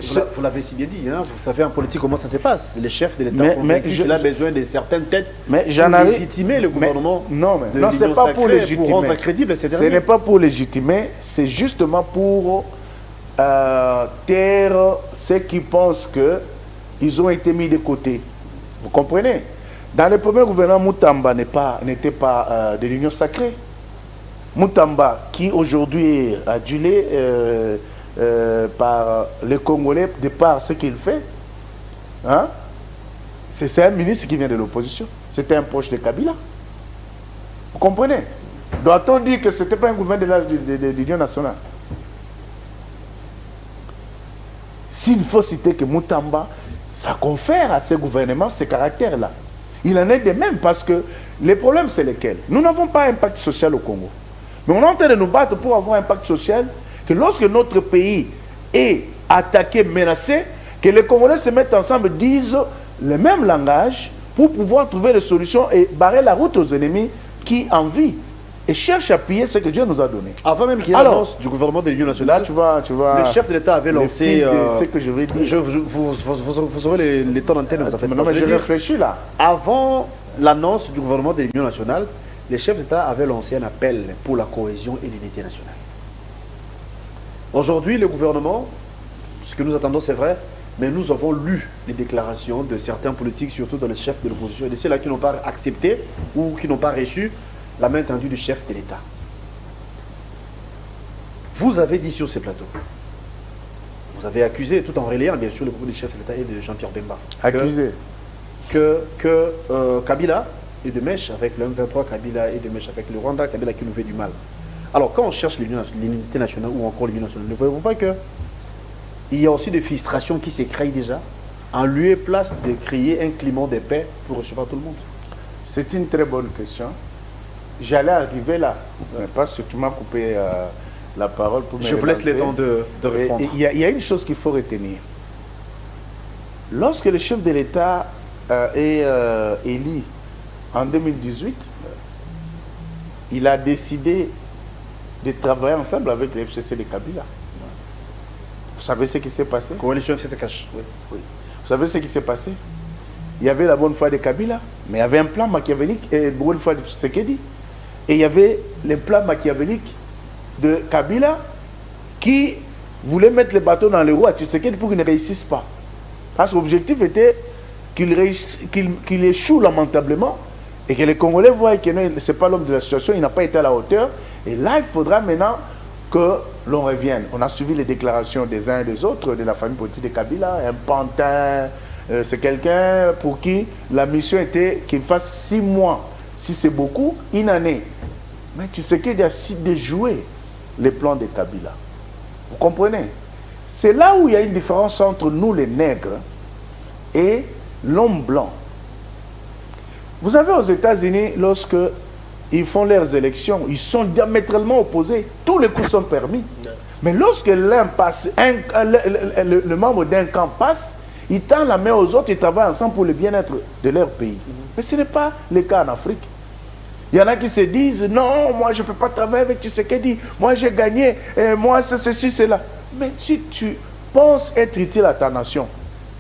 si bien dit, hein, vous savez en politique comment ça se passe. Le chef de l'État a besoin de certaines têtes pour légitimer le gouvernement. Non, ce n'est pas pour légitimer. Pour rendre crédible ces derniers. Ce n'est pas pour légitimer, c'est justement pour taire ceux qui pensent qu'ils ont été mis de côté. Vous comprenez? Dans le premier gouvernement, Moutamba n'était pas de l'Union sacrée. Moutamba, qui aujourd'hui est adulé par les Congolais de par ce qu'il fait, hein? C'est un ministre qui vient de l'opposition. C'était un proche de Kabila. Vous comprenez? Doit-on dire que ce n'était pas un gouvernement de l'Union nationale? S'il faut citer que Moutamba, ça confère à ce gouvernement ce caractère-là. Il en est de même parce que les problèmes, c'est lesquels? Nous n'avons pas impact social au Congo. Mais on est en train de nous battre pour avoir un impact social, que lorsque notre pays est attaqué, menacé, que les Congolais se mettent ensemble, disent le même langage pour pouvoir trouver des solutions et barrer la route aux ennemis qui envient et cherchent à piller ce que Dieu nous a donné. Avant même qu'il y ait l'annonce du gouvernement de l'Union nationale, là, tu vois, le chef de l'État avait lancé... ce que je vais dire. Vous aurez les temps d'antenne, vous en faites pas. Mais je réfléchis là. Avant l'annonce du gouvernement de l'Union nationale, les chefs d'État avaient lancé un appel pour la cohésion et l'unité nationale. Aujourd'hui, le gouvernement, ce que nous attendons, c'est vrai, mais nous avons lu les déclarations de certains politiques, surtout dans les chefs de l'opposition, et de ceux-là qui n'ont pas accepté ou qui n'ont pas reçu la main tendue du chef de l'État. Vous avez dit sur ces plateaux, vous avez accusé, tout en relayant bien sûr le propos du chef de l'État et de Jean-Pierre Bemba, accusé que Kabila est de mèche avec le M23, Kabila est de mèche avec le Rwanda, Kabila qui nous fait du mal. Alors quand on cherche l'unité nationale ou encore l'union nationale, ne voyez-vous pas qu'il y a aussi des frustrations qui se créent déjà en lieu et place de créer un climat de paix pour recevoir tout le monde? C'est une très bonne question. J'allais arriver là, parce que tu m'as coupé la parole pour me Je vous laisse le temps de répondre. Il y a une chose qu'il faut retenir. Lorsque le chef de l'État est élu en 2018, il a décidé de travailler ensemble avec le FCC de Kabila. Vous savez ce qui s'est passé? Coalition FCC cache. Oui. Vous savez ce qui s'est passé? Il y avait la bonne foi de Kabila, mais il y avait un plan machiavélique et la bonne foi de Tshisekedi. Et il y avait les plans machiavéliques de Kabila qui voulait mettre le bateau dans les roues à Tshisekedi pour qu'il ne réussisse pas. Parce que l'objectif était qu'il échoue lamentablement et que les Congolais voient que ce n'est pas l'homme de la situation, il n'a pas été à la hauteur. Et là, il faudra maintenant que l'on revienne. On a suivi les déclarations des uns et des autres, de la famille politique de Kabila, un pantin, c'est quelqu'un pour qui la mission était qu'il fasse 6 mois. Si c'est beaucoup, une année. Mais Tshisekedi a décidé de jouer les plans de Kabila. Vous comprenez? C'est là où il y a une différence entre nous les nègres et l'homme blanc. Vous avez aux États-Unis, lorsque ils font leurs élections, ils sont diamétralement opposés. Tous les coups sont permis. Mais lorsque l'un passe, le membre d'un camp passe, ils tendent la main aux autres, ils travaillent ensemble pour le bien-être de leur pays. Mais ce n'est pas le cas en Afrique. Il y en a qui se disent, non, moi je ne peux pas travailler avec Tshisekedi, moi j'ai gagné, moi c'est ceci, c'est là. Mais si tu penses être utile à ta nation,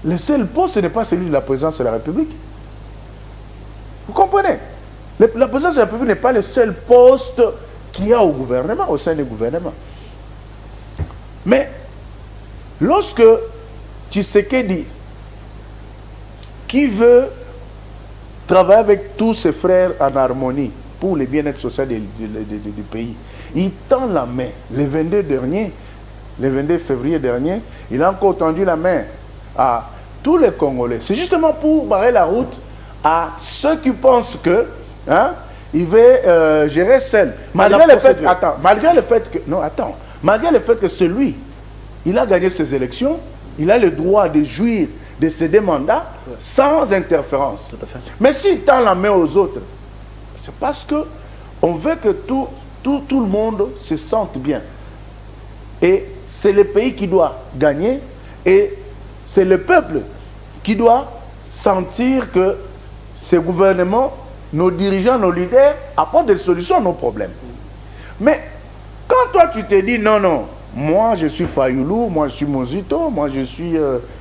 le seul poste, ce n'est pas celui de la présidence de la République. Vous comprenez? La présidence de la République n'est pas le seul poste qu'il y a au gouvernement, au sein du gouvernement. Mais lorsque Tshisekedi, qui veut travailler avec tous ses frères en harmonie pour le bien-être social du pays, il tend la main. Le 22 février dernier, il a encore tendu la main à tous les Congolais. C'est justement pour barrer la route à ceux qui pensent que il veut gérer seul. Malgré le fait, malgré le fait que celui, il a gagné ses élections, il a le droit de jouir de ses deux mandats sans interférence. Tout à fait. Mais s'il tend la main aux autres, c'est parce que on veut que tout le monde se sente bien. Et c'est le pays qui doit gagner et c'est le peuple qui doit sentir que ces gouvernements, nos dirigeants, nos leaders apportent des solutions à nos problèmes. Mais quand toi tu te dis non, moi je suis Fayoulou, moi je suis Mozito, moi je suis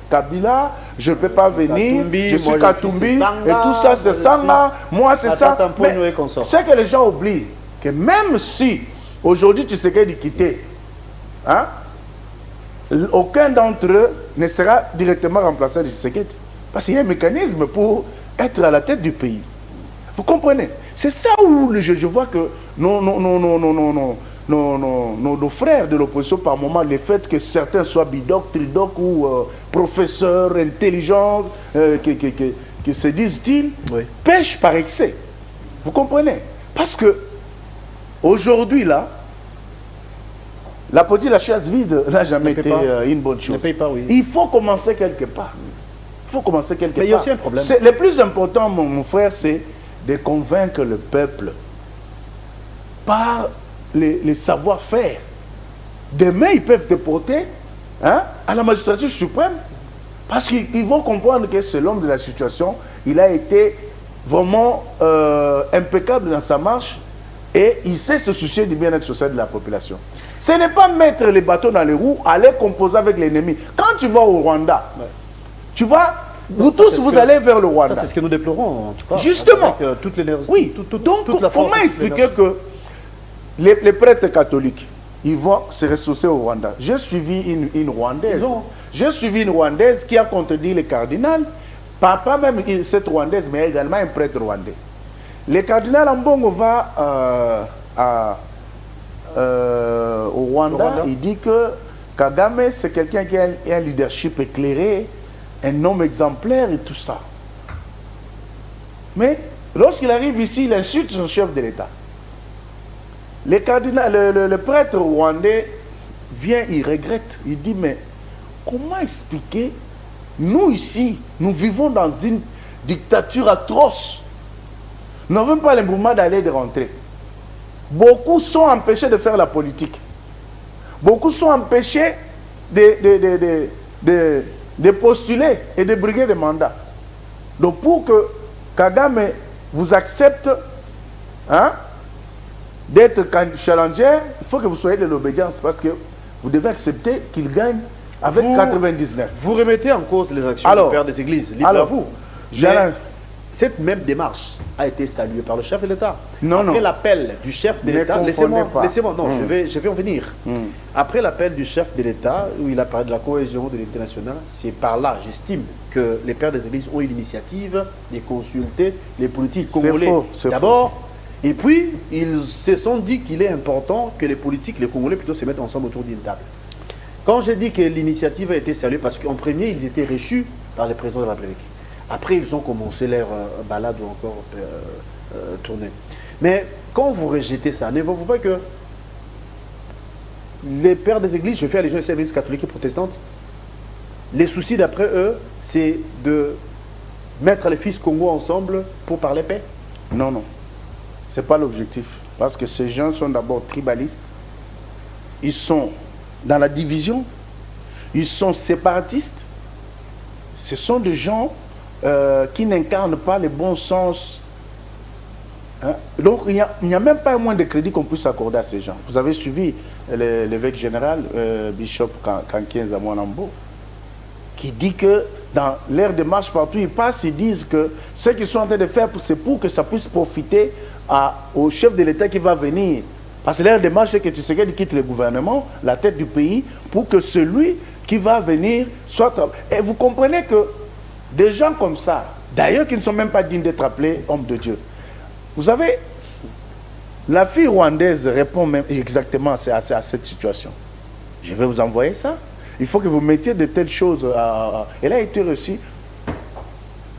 Kabila, je ne peux pas venir, Katumbi, je suis Katumbi, et tout ça c'est Sanga, moi c'est ça. Mais c'est que les gens oublient que même si aujourd'hui tu sais qu'il est quitté, aucun d'entre eux ne sera directement remplacé de Tshisekedi. Parce qu'il y a un mécanisme pour être à la tête du pays. Vous comprenez? C'est ça où je vois que nos frères de l'opposition, par moment, le fait que certains soient bidoc, tridoc ou professeurs intelligents, que se disent-ils, pêchent par excès. Vous comprenez? Parce que aujourd'hui, là, la politique de la chasse vide n'a jamais été une bonne chose. Ne paye pas, oui. Il faut commencer quelque part. Il faut commencer quelque part. Mais il y a aussi un problème. Le plus important, mon frère, c'est de convaincre le peuple par les savoir-faire. Demain, ils peuvent déporter à la magistrature suprême parce qu'ils vont comprendre que c'est l'homme de la situation. Il a été vraiment impeccable dans sa marche et il sait se soucier du bien-être social de la population. Ce n'est pas mettre les bateaux dans les roues, aller composer avec l'ennemi. Quand tu vas au Rwanda, tu vas, vous tous, vous allez vers le Rwanda. Ça, c'est ce que nous déplorons, en tout cas. Justement. Avec, toutes les oui. Donc, comment expliquer que les prêtres catholiques, ils vont se ressourcer au Rwanda? J'ai suivi une Rwandaise. J'ai suivi une Rwandaise qui a contredit le cardinal. Pas même cette Rwandaise, mais également un prêtre rwandais. Le cardinal Ambongo va au Rwanda. Il dit que Kagame, c'est quelqu'un qui a un leadership éclairé, un homme exemplaire et tout ça. Mais lorsqu'il arrive ici, il insulte son chef de l'État. Le prêtre rwandais vient, il regrette. Il dit, mais comment expliquer? Nous ici, nous vivons dans une dictature atroce. Nous n'avons pas le mouvement d'aller et de rentrer. Beaucoup sont empêchés de faire la politique. Beaucoup sont empêchés de postuler et de briguer des mandats. Donc pour que Kagame vous accepte d'être challenger, il faut que vous soyez de l'obédience parce que vous devez accepter qu'il gagne avec 99. Vous remettez en cause les actions du Père des Églises. Libre à vous. Cette même démarche a été saluée par le chef de l'État. Après l'appel du chef de l'État, laissez-moi, non, je vais en venir. Après l'appel du chef de l'État, où il a parlé de la cohésion de l'unité nationale, c'est par là, j'estime, que les pères des églises ont eu l'initiative de consulter les politiques congolais d'abord. Et puis, ils se sont dit qu'il est important que les politiques, les Congolais, plutôt se mettent ensemble autour d'une table. Quand j'ai dit que l'initiative a été saluée, parce qu'en premier, ils étaient reçus par le président de la République. Après, ils ont commencé leur balade ou encore tournée. Mais quand vous rejetez ça, ne voyez-vous pas que les pères des églises, je fais allusion aux églises catholiques et protestantes, les soucis d'après eux, c'est de mettre les fils Congo ensemble pour parler paix? Non, non. Ce n'est pas l'objectif. Parce que ces gens sont d'abord tribalistes. Ils sont dans la division. Ils sont séparatistes. Ce sont des gens qui n'incarnent pas le bon sens. Donc il n'y a même pas un moins de crédit qu'on puisse accorder à ces gens. Vous avez suivi l'évêque général, Bishop Kankien Zamwanambo, qui dit que dans l'air de marche partout, ils passent, ils disent que ce qu'ils sont en train de faire, c'est pour que ça puisse profiter au chef de l'État qui va venir. Parce que l'air de marche, c'est que Tshisekedi quitte le gouvernement, la tête du pays, pour que celui qui va venir soit... Et vous comprenez que des gens comme ça, d'ailleurs qui ne sont même pas dignes d'être appelés hommes de Dieu. Vous savez, la fille rwandaise répond même exactement à cette situation. Je vais vous envoyer ça. Il faut que vous mettiez de telles choses. Elle a été reçue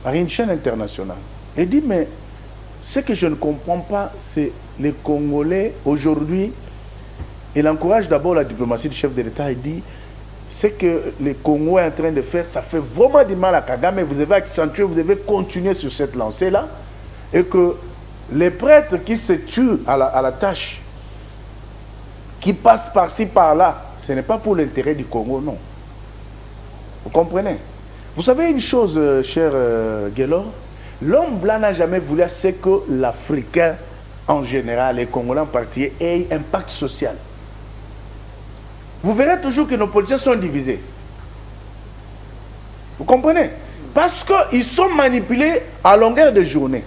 par une chaîne internationale. Elle dit, mais ce que je ne comprends pas, c'est les Congolais aujourd'hui. Elle encourage d'abord la diplomatie du chef de l'État. Elle dit, ce que les Congolais sont en train de faire, ça fait vraiment du mal à Kagame. Vous devez accentuer, vous devez continuer sur cette lancée-là. Et que les prêtres qui se tuent à la tâche, qui passent par-ci, par-là, ce n'est pas pour l'intérêt du Congo, non. Vous comprenez? Vous savez une chose, cher Guélor, l'homme blanc n'a jamais voulu ce que l'Africain en général, les Congolais en particulier, ait un impact social. Vous verrez toujours que nos politiciens sont divisés. Vous comprenez? Parce qu'ils sont manipulés à longueur de journée.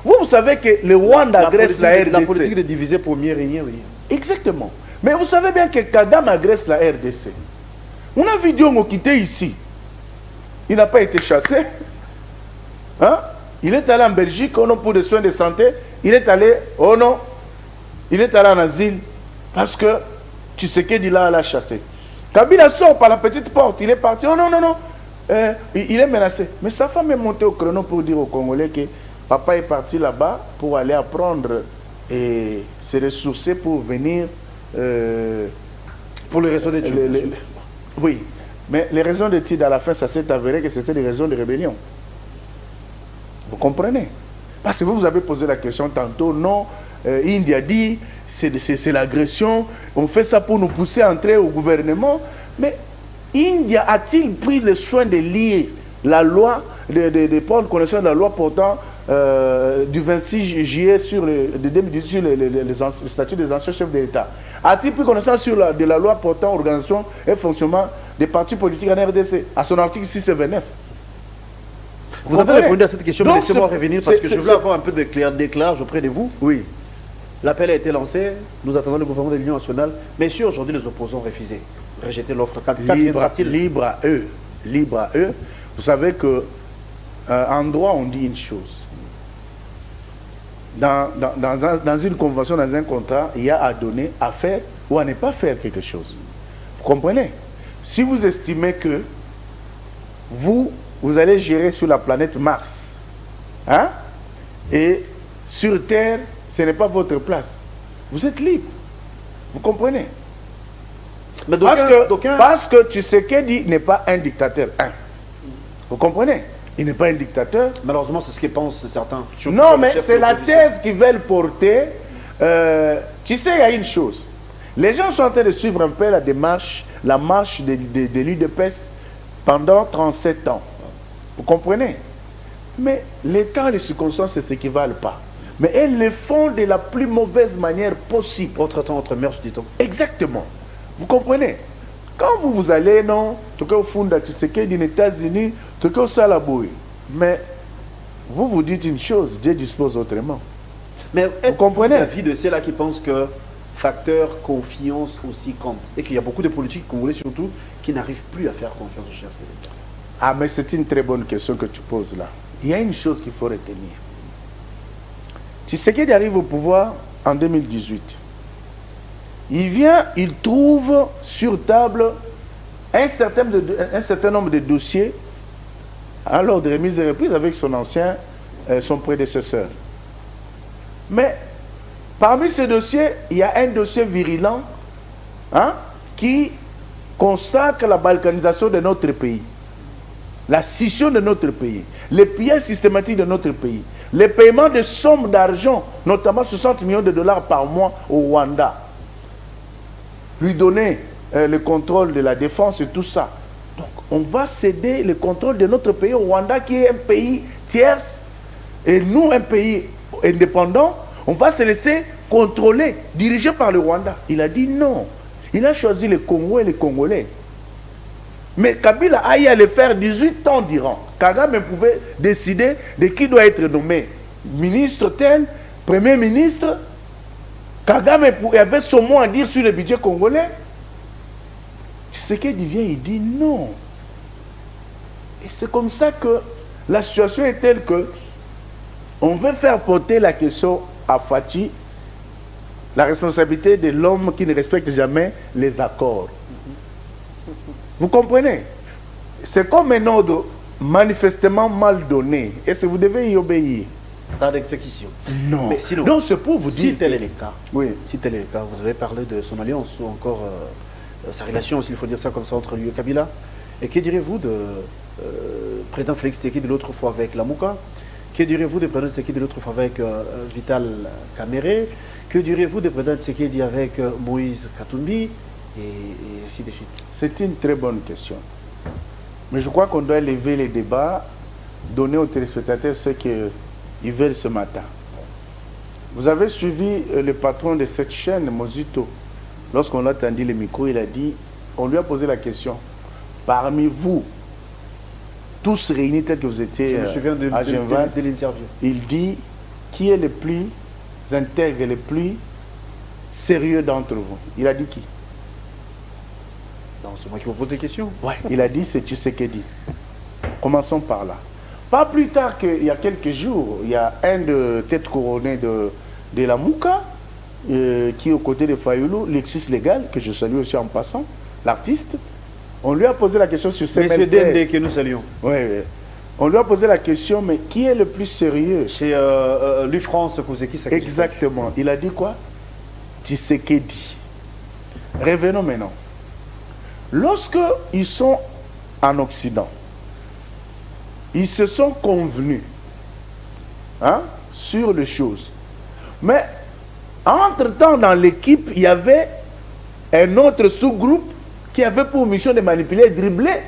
Vous savez que le Rwanda agresse la RDC. La politique de diviser pour mieux régner, oui. Exactement. Mais vous savez bien que Kagame agresse la RDC. On a vu Diongo quitter ici. Il n'a pas été chassé. Hein? Il est allé en Belgique, au nom pour des soins de santé. Il est allé, oh non, il est allé en asile. Parce que Tshisekedi l'a chassé. Kabila sort par la petite porte. Il est parti. Oh non, non, non. Il est menacé. Mais sa femme est montée au créneau pour dire aux Congolais que papa est parti là-bas pour aller apprendre et se ressourcer pour venir... pour les raisons d'études. Oui, mais les raisons d'études, à la fin, ça s'est avéré que c'était des raisons de rébellion. Vous comprenez? Parce que vous avez posé la question tantôt, non, India dit, c'est l'agression, on fait ça pour nous pousser à entrer au gouvernement, mais India a-t-il pris le soin de lier la loi, de prendre connaissance de la loi portant du 26 juillet sur les statuts des anciens chefs de l'État? A-t-il pris connaissance de la loi portant organisation et fonctionnement des partis politiques en RDC, à son article 6 et 29? Vous avez répondu à cette question, mais laissez-moi revenir parce que je veux avoir un peu d'éclairage auprès de vous. Oui. L'appel a été lancé, nous attendons le gouvernement de l'Union nationale. Mais si aujourd'hui les opposants ont refusé, rejeté l'offre, libre à eux. Libre à eux. Vous savez que en droit, on dit une chose. Dans une convention, dans un contrat, il y a à donner, à faire ou à ne pas faire quelque chose. Vous comprenez? Si vous estimez que vous allez gérer sur la planète Mars, hein, et sur Terre, ce n'est pas votre place, vous êtes libre. Vous comprenez? Mais parce que Tshisekedi n'est pas un dictateur. Vous comprenez? Il n'est pas un dictateur. Malheureusement, c'est ce qu'ils pensent certains. Non, mais c'est la thèse qu'ils veulent porter. Tu sais, il y a une chose. Les gens sont en train de suivre un peu la marche de l'UDPS pendant 37 ans. Vous comprenez? Mais les temps et les circonstances ne s'équivalent pas. Mais elles le font de la plus mauvaise manière possible. Autre temps, autre mœurs, dit-on. Exactement. Vous comprenez? Quand vous allez, non, tout cas au fond de Tshisekedi des États-Unis, tout cas au Salaboui. Mais vous dites une chose, Dieu dispose autrement. Mais vous comprenez? L'avis de ceux-là qui pensent que facteur confiance aussi compte. Et qu'il y a beaucoup de politiques congolais surtout qui n'arrivent plus à faire confiance au chef de l'État. Ah, mais c'est une très bonne question que tu poses là. Il y a une chose qu'il faut retenir. Tshisekedi arrive au pouvoir en 2018. Il trouve sur table un certain nombre de dossiers à l'ordre de remise et reprise avec son prédécesseur. Mais parmi ces dossiers, il y a un dossier virulent, hein, qui consacre la balkanisation de notre pays, la scission de notre pays, les pillages systématiques de notre pays, les paiements de sommes d'argent, notamment 60 millions de dollars par mois au Rwanda, lui donner le contrôle de la défense et tout ça. Donc, on va céder le contrôle de notre pays au Rwanda, qui est un pays tierce, et nous, un pays indépendant, on va se laisser contrôler, dirigé par le Rwanda. Il a dit non. Il a choisi le Congo et les Congolais. Mais Kabila a eu à le faire 18 ans durant. Kagame pouvait décider de qui doit être nommé ministre tel, premier ministre. Kagame avait son mot à dire sur le budget congolais. Ce qu'il vient, il dit non. Et c'est comme ça que la situation est telle que on veut faire porter la question à Fachi, la responsabilité de l'homme qui ne respecte jamais les accords. Vous comprenez? C'est comme un ordre manifestement mal donné. Est-ce que vous devez y obéir? Pas d'exécution. Non. Mais sinon, non, c'est pour vous dire. Si tel est le cas, oui. Si tel est le cas, vous avez parlé de son alliance ou encore sa relation, s'il faut dire ça comme ça, entre lui et Kabila. Et que direz-vous de président Félix Tshisekedi de l'autre fois avec Lamouka? Que direz-vous de président Tshisekedi de l'autre fois avec Vital Kamerhe? Que direz-vous de président Tshisekedi avec Moïse Katumbi? Et ainsi de suite. C'est une très bonne question. Mais je crois qu'on doit lever les débats, donner aux téléspectateurs ce qu'ils veulent ce matin. Vous avez suivi le patron de cette chaîne, Mozito. Lorsqu'on a tendu le micro, il a dit, on lui a posé la question, parmi vous, tous réunis tels que vous étiez je me souviens de l'interview. Il dit, qui est le plus intègre, le plus sérieux d'entre vous? Il a dit qui? Non, c'est moi qui vous pose des questions. Ouais, il a dit c'est Tshisekedi. Commençons par là. Pas plus tard qu'il y a quelques jours, il y a un de tête couronnée de la Mouka, qui est aux côtés de Fayoulou, Lexus Légal, que je salue aussi en passant, l'artiste. On lui a posé la question sur ces Monsieur Dende que nous saluons. Oui, On lui a posé la question, mais qui est le plus sérieux? Chez l'UFrance, Kouzeki, ça. Exactement. Il a dit quoi? Tshisekedi. Revenons maintenant. Lorsque ils sont en Occident, ils se sont convenus sur les choses. Mais entre-temps, dans l'équipe, il y avait un autre sous-groupe qui avait pour mission de manipuler et dribbler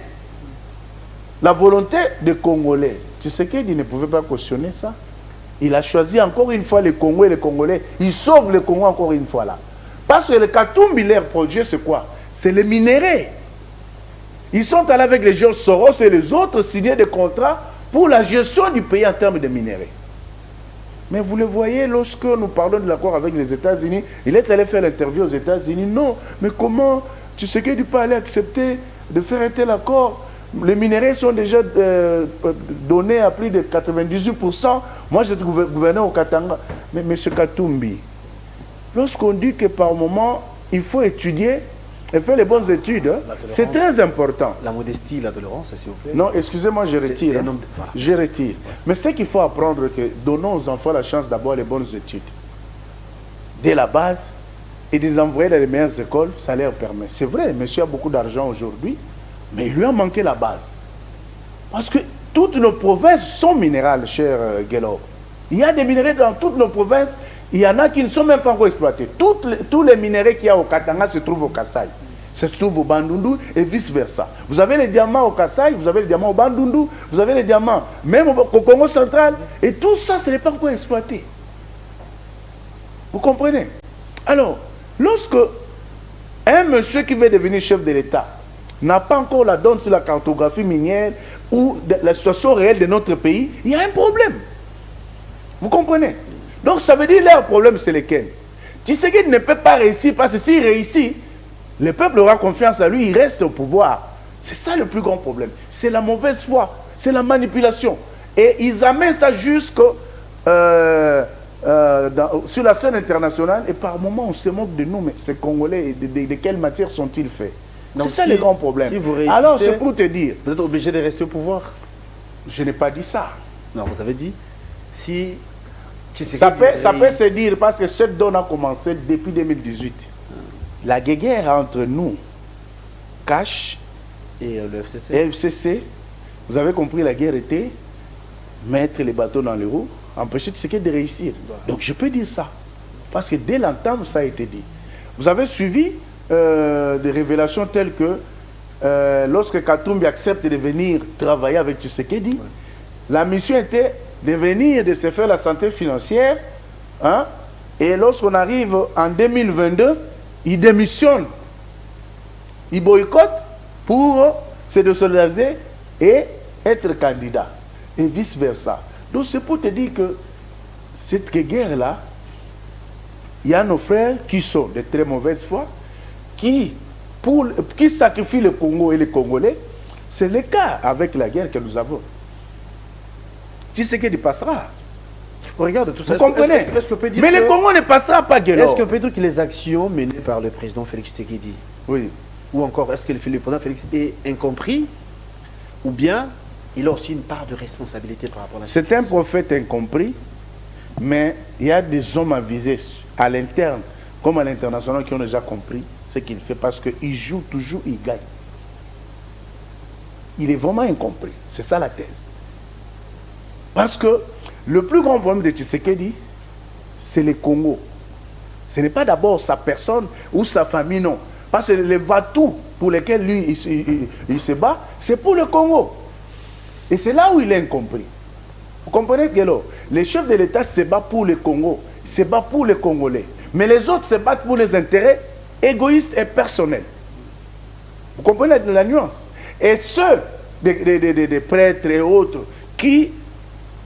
la volonté des Congolais. Tu sais qu'il ne pouvait pas cautionner ça. Il a choisi encore une fois les Congolais et les Congolais. Il sauve le Congo encore une fois là. Parce que le Katumbi, leur projet, c'est quoi? C'est les minéraux. Ils sont allés avec les gens Soros et les autres signer des contrats pour la gestion du pays en termes de minéraux. Mais vous le voyez, lorsque nous parlons de l'accord avec les États-Unis, il est allé faire l'interview aux États-Unis. Non, mais comment tu sais qu'il ne peut pas aller accepter de faire un tel accord? Les minéraux sont déjà donnés à plus de 98%. Moi, j'étais gouverneur au Katanga. Mais M. Katumbi, lorsqu'on dit que par moment, il faut étudier et faire les bonnes études, c'est très important. La modestie, la tolérance, s'il vous plaît. Non, excusez-moi, je retire. Voilà. Je retire. Mais ce qu'il faut apprendre, que donnons aux enfants la chance d'avoir les bonnes études. Dès la base, et de les envoyer dans les meilleures écoles, ça leur permet. C'est vrai, monsieur a beaucoup d'argent aujourd'hui, mais il lui a manqué la base. Parce que toutes nos provinces sont minérales, cher Guélo. Il y a des minéraux dans toutes nos provinces. Il y en a qui ne sont même pas encore exploités. Tous les minéraux qu'il y a au Katanga se trouvent au Kassai. Se trouvent au Bandundu et vice-versa. Vous avez les diamants au Kassai, vous avez les diamants au Bandundu, vous avez les diamants même au Congo central. Et tout ça, ce n'est pas encore exploité. Vous comprenez? Alors, lorsque un monsieur qui veut devenir chef de l'État n'a pas encore la donne sur la cartographie minière ou la situation réelle de notre pays, il y a un problème. Vous comprenez? Donc ça veut dire leur problème, c'est lequel? Tshisekedi ne peut pas réussir parce que s'il réussit, le peuple aura confiance en lui, il reste au pouvoir. C'est ça le plus grand problème. C'est la mauvaise foi, c'est la manipulation. Et ils amènent ça jusque sur la scène internationale et par moments on se moque de nous, mais ces Congolais, de quelle matière sont-ils faits? C'est ça le grand problème. Si alors c'est pour te dire... Vous êtes obligé de rester au pouvoir? Je n'ai pas dit ça. Non, vous avez dit, si... Ça peut se dire parce que cette donne a commencé depuis 2018. La guerre entre nous, Cash et le FCC. Et FCC, vous avez compris, la guerre était mettre les bateaux dans les roues, empêcher Tshisekedi de réussir. Donc je peux dire ça. Parce que dès l'entame, ça a été dit. Vous avez suivi des révélations telles que lorsque Katumbi accepte de venir travailler avec Tshisekedi, la mission était de venir, de se faire la santé financière, et lorsqu'on arrive en 2022, il démissionne. Il boycotte pour se désolidariser et être candidat. Et vice-versa. Donc c'est pour te dire que cette guerre-là, il y a nos frères qui sont de très mauvaise foi, qui sacrifient le Congo et les Congolais. C'est le cas avec la guerre que nous avons. Tshisekedi passera. Regarde tout ça. Vous comprenez? Mais le Congo ne passera pas, Guélo. Est-ce qu'on peut dire que les actions menées par le président Félix Tshisekedi, oui, ou encore est-ce que le président Félix est incompris, ou bien il a aussi une part de responsabilité par rapport à la situation? C'est un prophète incompris, mais il y a des hommes avisés à l'interne comme à l'international qui ont déjà compris ce qu'il fait parce qu'il joue toujours, il gagne. Il est vraiment incompris. C'est ça la thèse. Parce que le plus grand problème de Tshisekedi, c'est le Congo. Ce n'est pas d'abord sa personne ou sa famille, non. Parce que les Vatous pour lesquels lui, il se bat, c'est pour le Congo. Et c'est là où il est incompris. Vous comprenez, Guélo? Les chefs de l'État se battent pour le Congo, se battent pour les Congolais. Mais les autres se battent pour les intérêts égoïstes et personnels. Vous comprenez la nuance? Et ceux des prêtres et autres qui,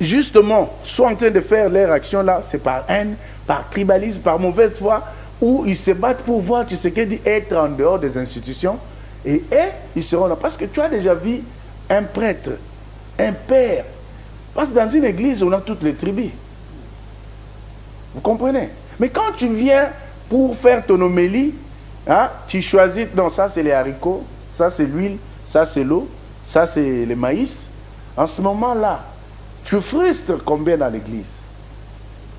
justement, sont en train de faire leur action là, c'est par haine, par tribalisme, par mauvaise foi, où ils se battent pour voir Tshisekedi être en dehors des institutions. Et ils seront là. Parce que tu as déjà vu un prêtre, un père. Parce que dans une église, on a toutes les tribus. Vous comprenez? Mais quand tu viens pour faire ton homélie, tu choisis, non, ça c'est les haricots, ça c'est l'huile, ça c'est l'eau, ça c'est le maïs. En ce moment-là, tu frustres combien dans l'église?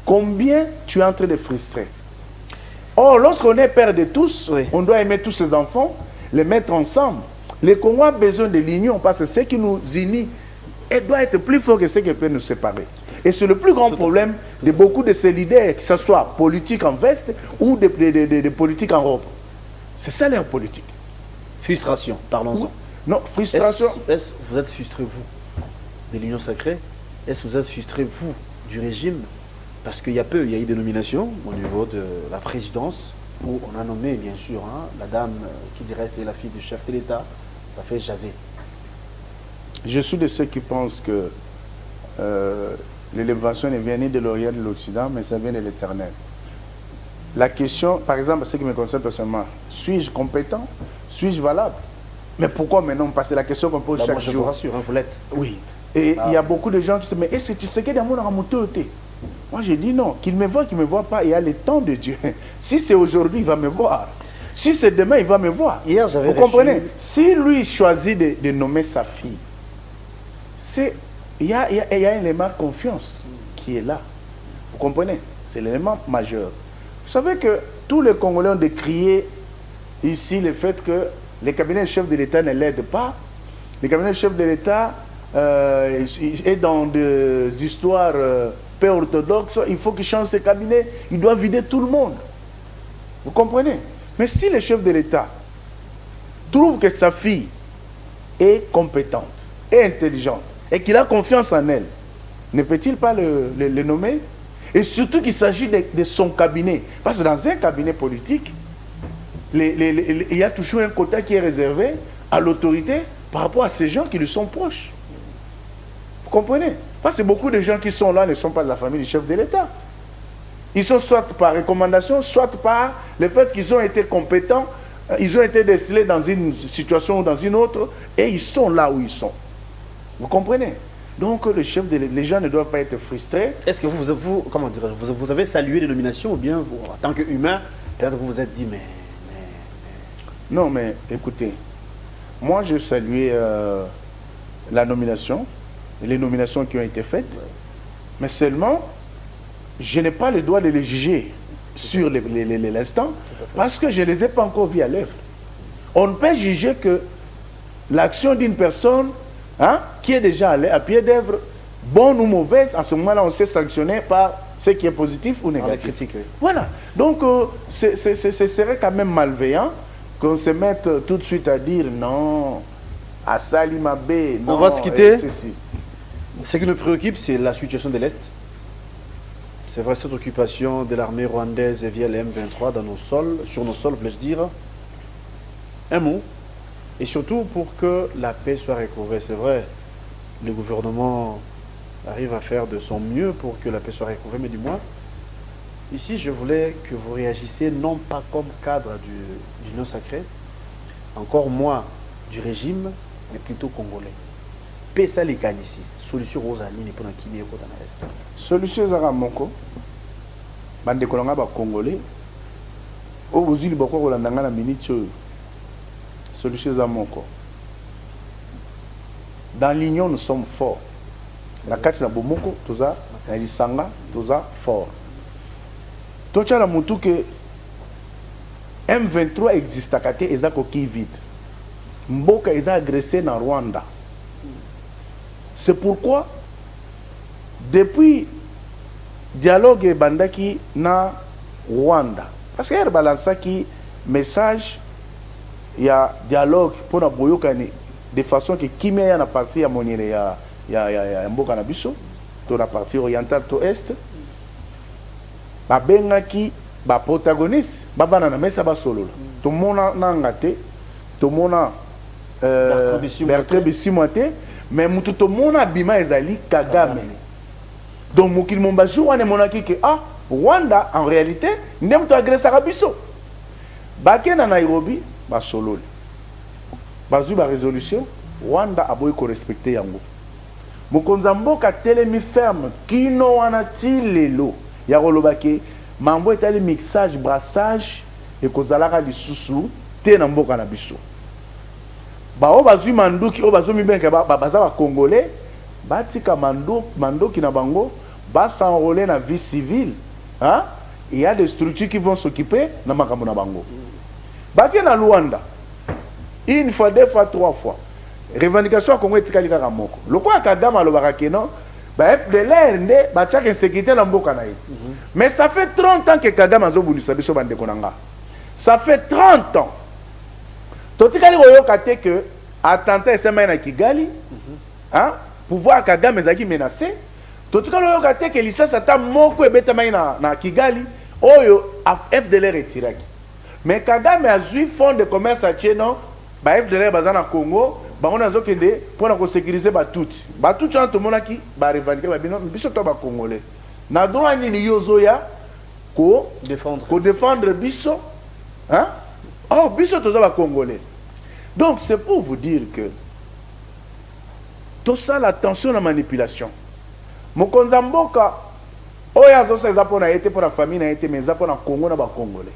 Combien tu es en train de frustrer? Or, lorsqu'on est père de tous, oui, on doit aimer tous ses enfants, les mettre ensemble. Le Congo a besoin de l'union parce que ce qui nous unit doit être plus fort que ce qui peut nous séparer. Et c'est le plus grand problème de beaucoup de ces leaders, que ce soit politique en veste ou de politique en robe. C'est ça leur politique. Frustration, parlons-en. Non, frustration. Est-ce que vous êtes frustré, vous, de l'Union sacrée? Est-ce que vous êtes frustré, vous, du régime? Parce qu'il y a eu des nominations au niveau de la présidence où on a nommé, bien sûr, hein, la dame qui reste la fille du chef de l'État. Ça fait jaser. Je suis de ceux qui pensent que l'élévation ne vient ni de l'Orient ni de l'Occident, mais ça vient de l'Éternel. La question, par exemple, ce qui me concerne personnellement, suis-je compétent? Suis-je valable? Mais pourquoi maintenant? Parce que la question qu'on pose chaque jour. Je vous rassure, hein, vous l'êtes. Oui. Et il y a beaucoup de gens qui se disent, mais est-ce que tu sais qu'il y a mon amoureux? Moi, je dis non. Qu'il me voit, qu'il ne me voit pas, il y a le temps de Dieu. Si c'est aujourd'hui, il va me voir. Si c'est demain, il va me voir. Hier, j'avais vous comprenez? Si lui choisit de nommer sa fille, il y a un élément de confiance qui est là. Vous comprenez? C'est l'élément majeur. Vous savez que tous les Congolais ont décrié ici le fait que le cabinet chef de l'État ne l'aide pas. Le cabinet chef de l'État est dans des histoires peu orthodoxes. Il faut qu'il change ses cabinets. Il doit vider tout le monde. Vous comprenez? Mais si le chef de l'État trouve que sa fille est compétente et intelligente et qu'il a confiance en elle, ne peut-il pas le nommer? Et surtout qu'il s'agit de son cabinet. Parce que dans un cabinet politique, il y a toujours un quota qui est réservé à l'autorité par rapport à ces gens qui lui sont proches. Vous comprenez? Parce que beaucoup de gens qui sont là ne sont pas de la famille du chef de l'État. Ils sont soit par recommandation, soit par le fait qu'ils ont été compétents, ils ont été décelés dans une situation ou dans une autre, et ils sont là où ils sont. Vous comprenez? Donc les gens ne doivent pas être frustrés. Est-ce que vous avez salué les nominations ou bien vous, en tant qu'humain, peut-être vous vous êtes dit, mais... Non, mais écoutez, moi j'ai salué la nomination, les nominations qui ont été faites, mais seulement, je n'ai pas le droit de les juger sur l'instant, parce que je ne les ai pas encore vus à l'œuvre. On ne peut juger que l'action d'une personne qui est déjà à pied d'œuvre, bonne ou mauvaise, en ce moment-là, on sait sanctionner par ce qui est positif ou négatif. Critique, oui. Voilà. Donc, ce serait quand même malveillant qu'on se mette tout de suite à dire non, à Salimabé, non. On va se quitter. Ce qui nous préoccupe, c'est la situation de l'Est. C'est vrai, cette occupation de l'armée rwandaise via le M23 dans nos sols, sur nos sols, voulais-je dire. Un mot. Et surtout pour que la paix soit recouvrée. C'est vrai, le gouvernement arrive à faire de son mieux pour que la paix soit recouvrée, mais du moins, ici, je voulais que vous réagissiez non pas comme cadre de l'Union sacrée, encore moins du régime, mais plutôt congolais. Paix, ça les gagne ici. Solution aux amis, pour qui est dans l'Est. Solution Zara Moko, bande kolanga ba congolais, au bozuli bako kolandanga na minute. Solution Zara Moko. Dans l'union, nous sommes forts. La carte na bomoko, toza, na lisanga, toza fort. Tocha la mutu que M23 existe à côté, eza coquille vide. Mboka eza agressé na Rwanda. C'est pourquoi, depuis dialogue bandaki na Rwanda, parce qu'il y a balance qui message, il y a dialogue pour na boyokani de façon que qui met na partie ya monire ya mboka na biso, to la partie orientale to est, ba bengaki ba protagoniste, ba bana na mesa ba solo. To mona na ngate, to mona Bertrand Bisimwate. Mais tout le monde a bima ezali Kagame. Donc mokil momba jour on est monaki que Rwanda en réalité n'aime pas agresser Rabiso. Baké na Nairobi ba solo. Bazu ba résolution Rwanda a boy ko respecter yango. Mokonza mboka telemi ferme kino wana tilelo ya kolobaki mambo etali mixage brassage et kozalaka lisusu te na mboka na biso. Bao bazui manduki o bazomi benka baza ba congolais batika mando qui na bango va s'enrôler dans la vie civile. Hein? Il y a des structures qui vont s'occuper na makambo na bango. Baki na Luanda. Une fois, deux fois, trois fois. Revendication à Congo etikali kaka moko. Lokwa Kagame alobaka keno ba FDLR nde ba tchaka insécurité na mboka na ye. Mais ça fait 30 ans que Kagame azobundisa biso bande konanga. Ça fait 30 ans. Totikali koyoka te que attentat esema na Kigali. Hein? Pouvoir Kagame ezaki menacé. Totikali koyoka te que licence ata moko ebetama na Kigali oyo FDLR retiraki. Mais Kagame a eu fonds de commerce à Tcheno, ba FDLR bazana Congo. On a zokende pour sécuriser Batouti. Batouti en tout monde qui va revendiquer ba bino biso to ba congolais. Na droit ni yozoya ko défendre biso hein? Oh biso to ba congolais. Donc c'est pour vous dire que tout ça l'attention à la manipulation. Mokonza mboka oya zo ça pour na été pour la famille na été mais ça pour na Congo na ba congolais.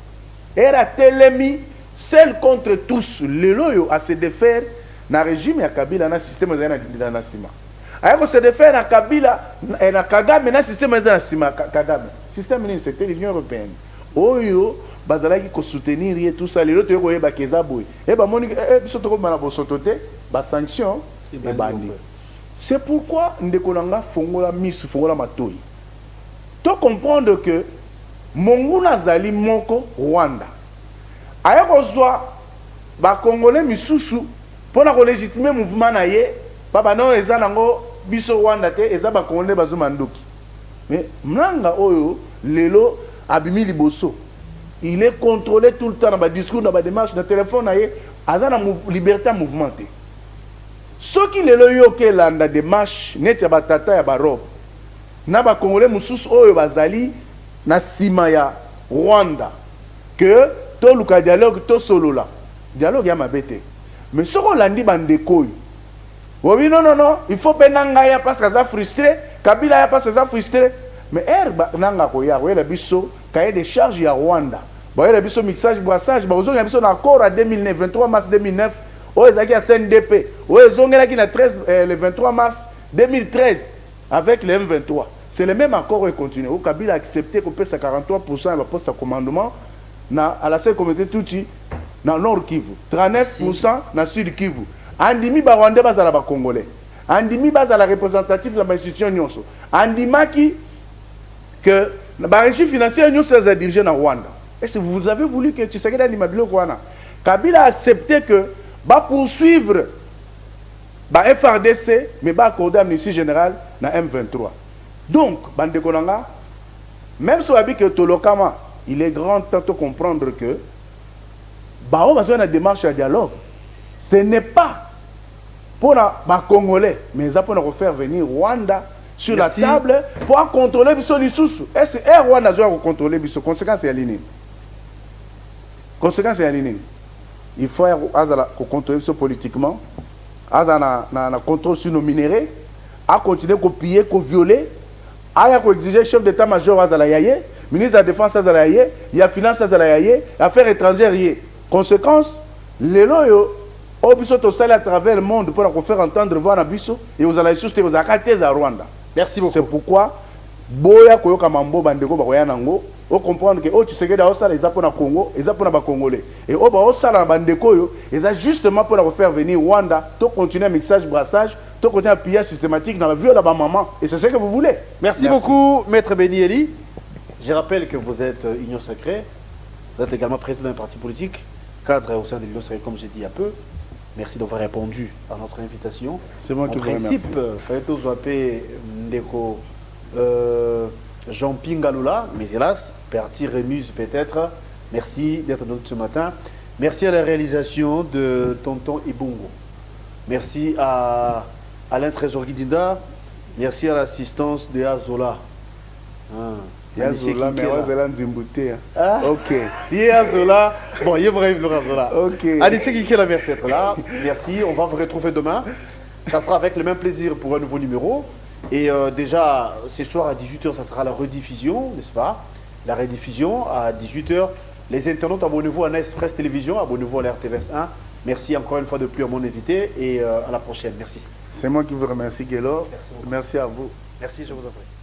Era telemi seul contre tous le loyo à se défaire. Na régime ya Kabila na système za na sima. Ayako se défaire na Kabila na Kagame na système za na sima Kagame. Système ni c'était l'Union européenne. Oyo bazalaki ko soutenir et tout ça les autres yoko yeba keza boy. E ba moni biso to ko bana bo sotote ba sanction et bandi. C'est pourquoi ndekolanga fongola misu fongola matoi. To comprendre que Monguna zali moko Rwanda. Ayako zwa ba congolais misusu pour la légitimer mouvement na ye papa non eza nango biso Rwanda te eza ba congolais bazumandoki mais mnanga oyo lelo abimi liboso il est contrôlé tout le temps dans ba discours dans ba démarche na téléphone na ye aza na liberté mouvement te soki lelo yo ke landa démarche net ya batata ya ba robe na ba congolais mususu oyo bazali na sima ya Rwanda que to luka dialogue to solola dialogue ya mabete. Mais ce qu'on l'a dit, oui, non, il faut que Nangaya parce que ça frustré, Kabila parce que ça frustré. Mais Nanga Koya, oui, la biso, cahier des charges à Rwanda. Oui, la biso mixage, brassage, bah, ils ont biso d'accord à 2009, 23 mars 2009, oh, ils ont à CNDP, oh, ils ont le 23 mars 2013 avec le M23. C'est le même accord qui continue. Au Kabila a accepté qu'on passe à 43% le poste de commandement à la seule communauté Touti. Dans le Nord Kivu, 39% dans le Sud Kivu. Andimi Barwande bas à la Congolais. Andimi bas à la représentative de l'institution Nyonso. Andimaki que le régime financier Nyonso est dirigé dans Rwanda. Et si vous avez voulu que Tshisekedi Animabilo Rwanda, Kabila a accepté que va poursuivre le FRDC, mais va accorder l'amnistie générale dans M23. Donc, Bande Konanga, même si on a dit que Tolokama, il est grand temps de comprendre que on va faire une démarche à dialogue. Ce n'est pas pour les Congolais, mais ça pour nous faire venir Rwanda sur la table pour contrôler les sous. Est-ce que Rwanda doit contrôler les conséquences et alignées? Conséquences et alignées. Il faut contrôler politiquement, à contrôle sur nos minéraux, à continuer à piller, à violer, à exiger chef d'état-major à la yaye, ministre de la Défense à la yaye, il y a finance à la yaye, affaires étrangères. Conséquence, les loyaux, au biso to sali à travers le monde pour faire entendre voir na biso et vous allez soutenir vous akatez à Rwanda. Merci beaucoup. C'est pourquoi boya koyoka mambo bandeko bakoya nango, o comprendre que tu sais que dans ça les pour na Congo, les pour na ba congolais et au ba osala bandeko yo, et ça justement pour faire venir Rwanda, to continuer un mixage brassage, to continuer un pillage systématique dans la vie de la maman et c'est ce que vous voulez. Merci beaucoup maître Beni-Eli. Je rappelle que vous êtes Union Sacrée, vous êtes également président d'un parti politique. Cadre au sein de l'Union Sacrée, comme j'ai dit il y a peu. Merci d'avoir répondu à notre invitation. C'est moi qui vous remercie. En principe, Fayeto Zouapé Ndeko Jean-Pierre Galula, mais hélas, parti Rémuse peut-être. Merci d'être notre ce matin. Merci à la réalisation de Tonton Ibungo. Merci à Alain Trésor Guidinda. Merci à l'assistance de Azola. Yazola, mais Azola Nzimbouté. Ok. Yazola. Bon, il va arriver Azola. Ok. Anissé Kikela, merci d'être là. Merci. On va vous retrouver demain. Ça sera avec le même plaisir pour un nouveau numéro. Et déjà, ce soir à 18h, ça sera la rediffusion, n'est-ce pas? La rediffusion à 18h. Les internautes, abonnez-vous à Nice Presse Télévision, abonnez-vous à la RTVS 1. Merci encore une fois de plus à mon invité et à la prochaine. Merci. C'est moi qui vous remercie, Guélo. Merci beaucoup. Merci à vous. Merci, je vous en prie.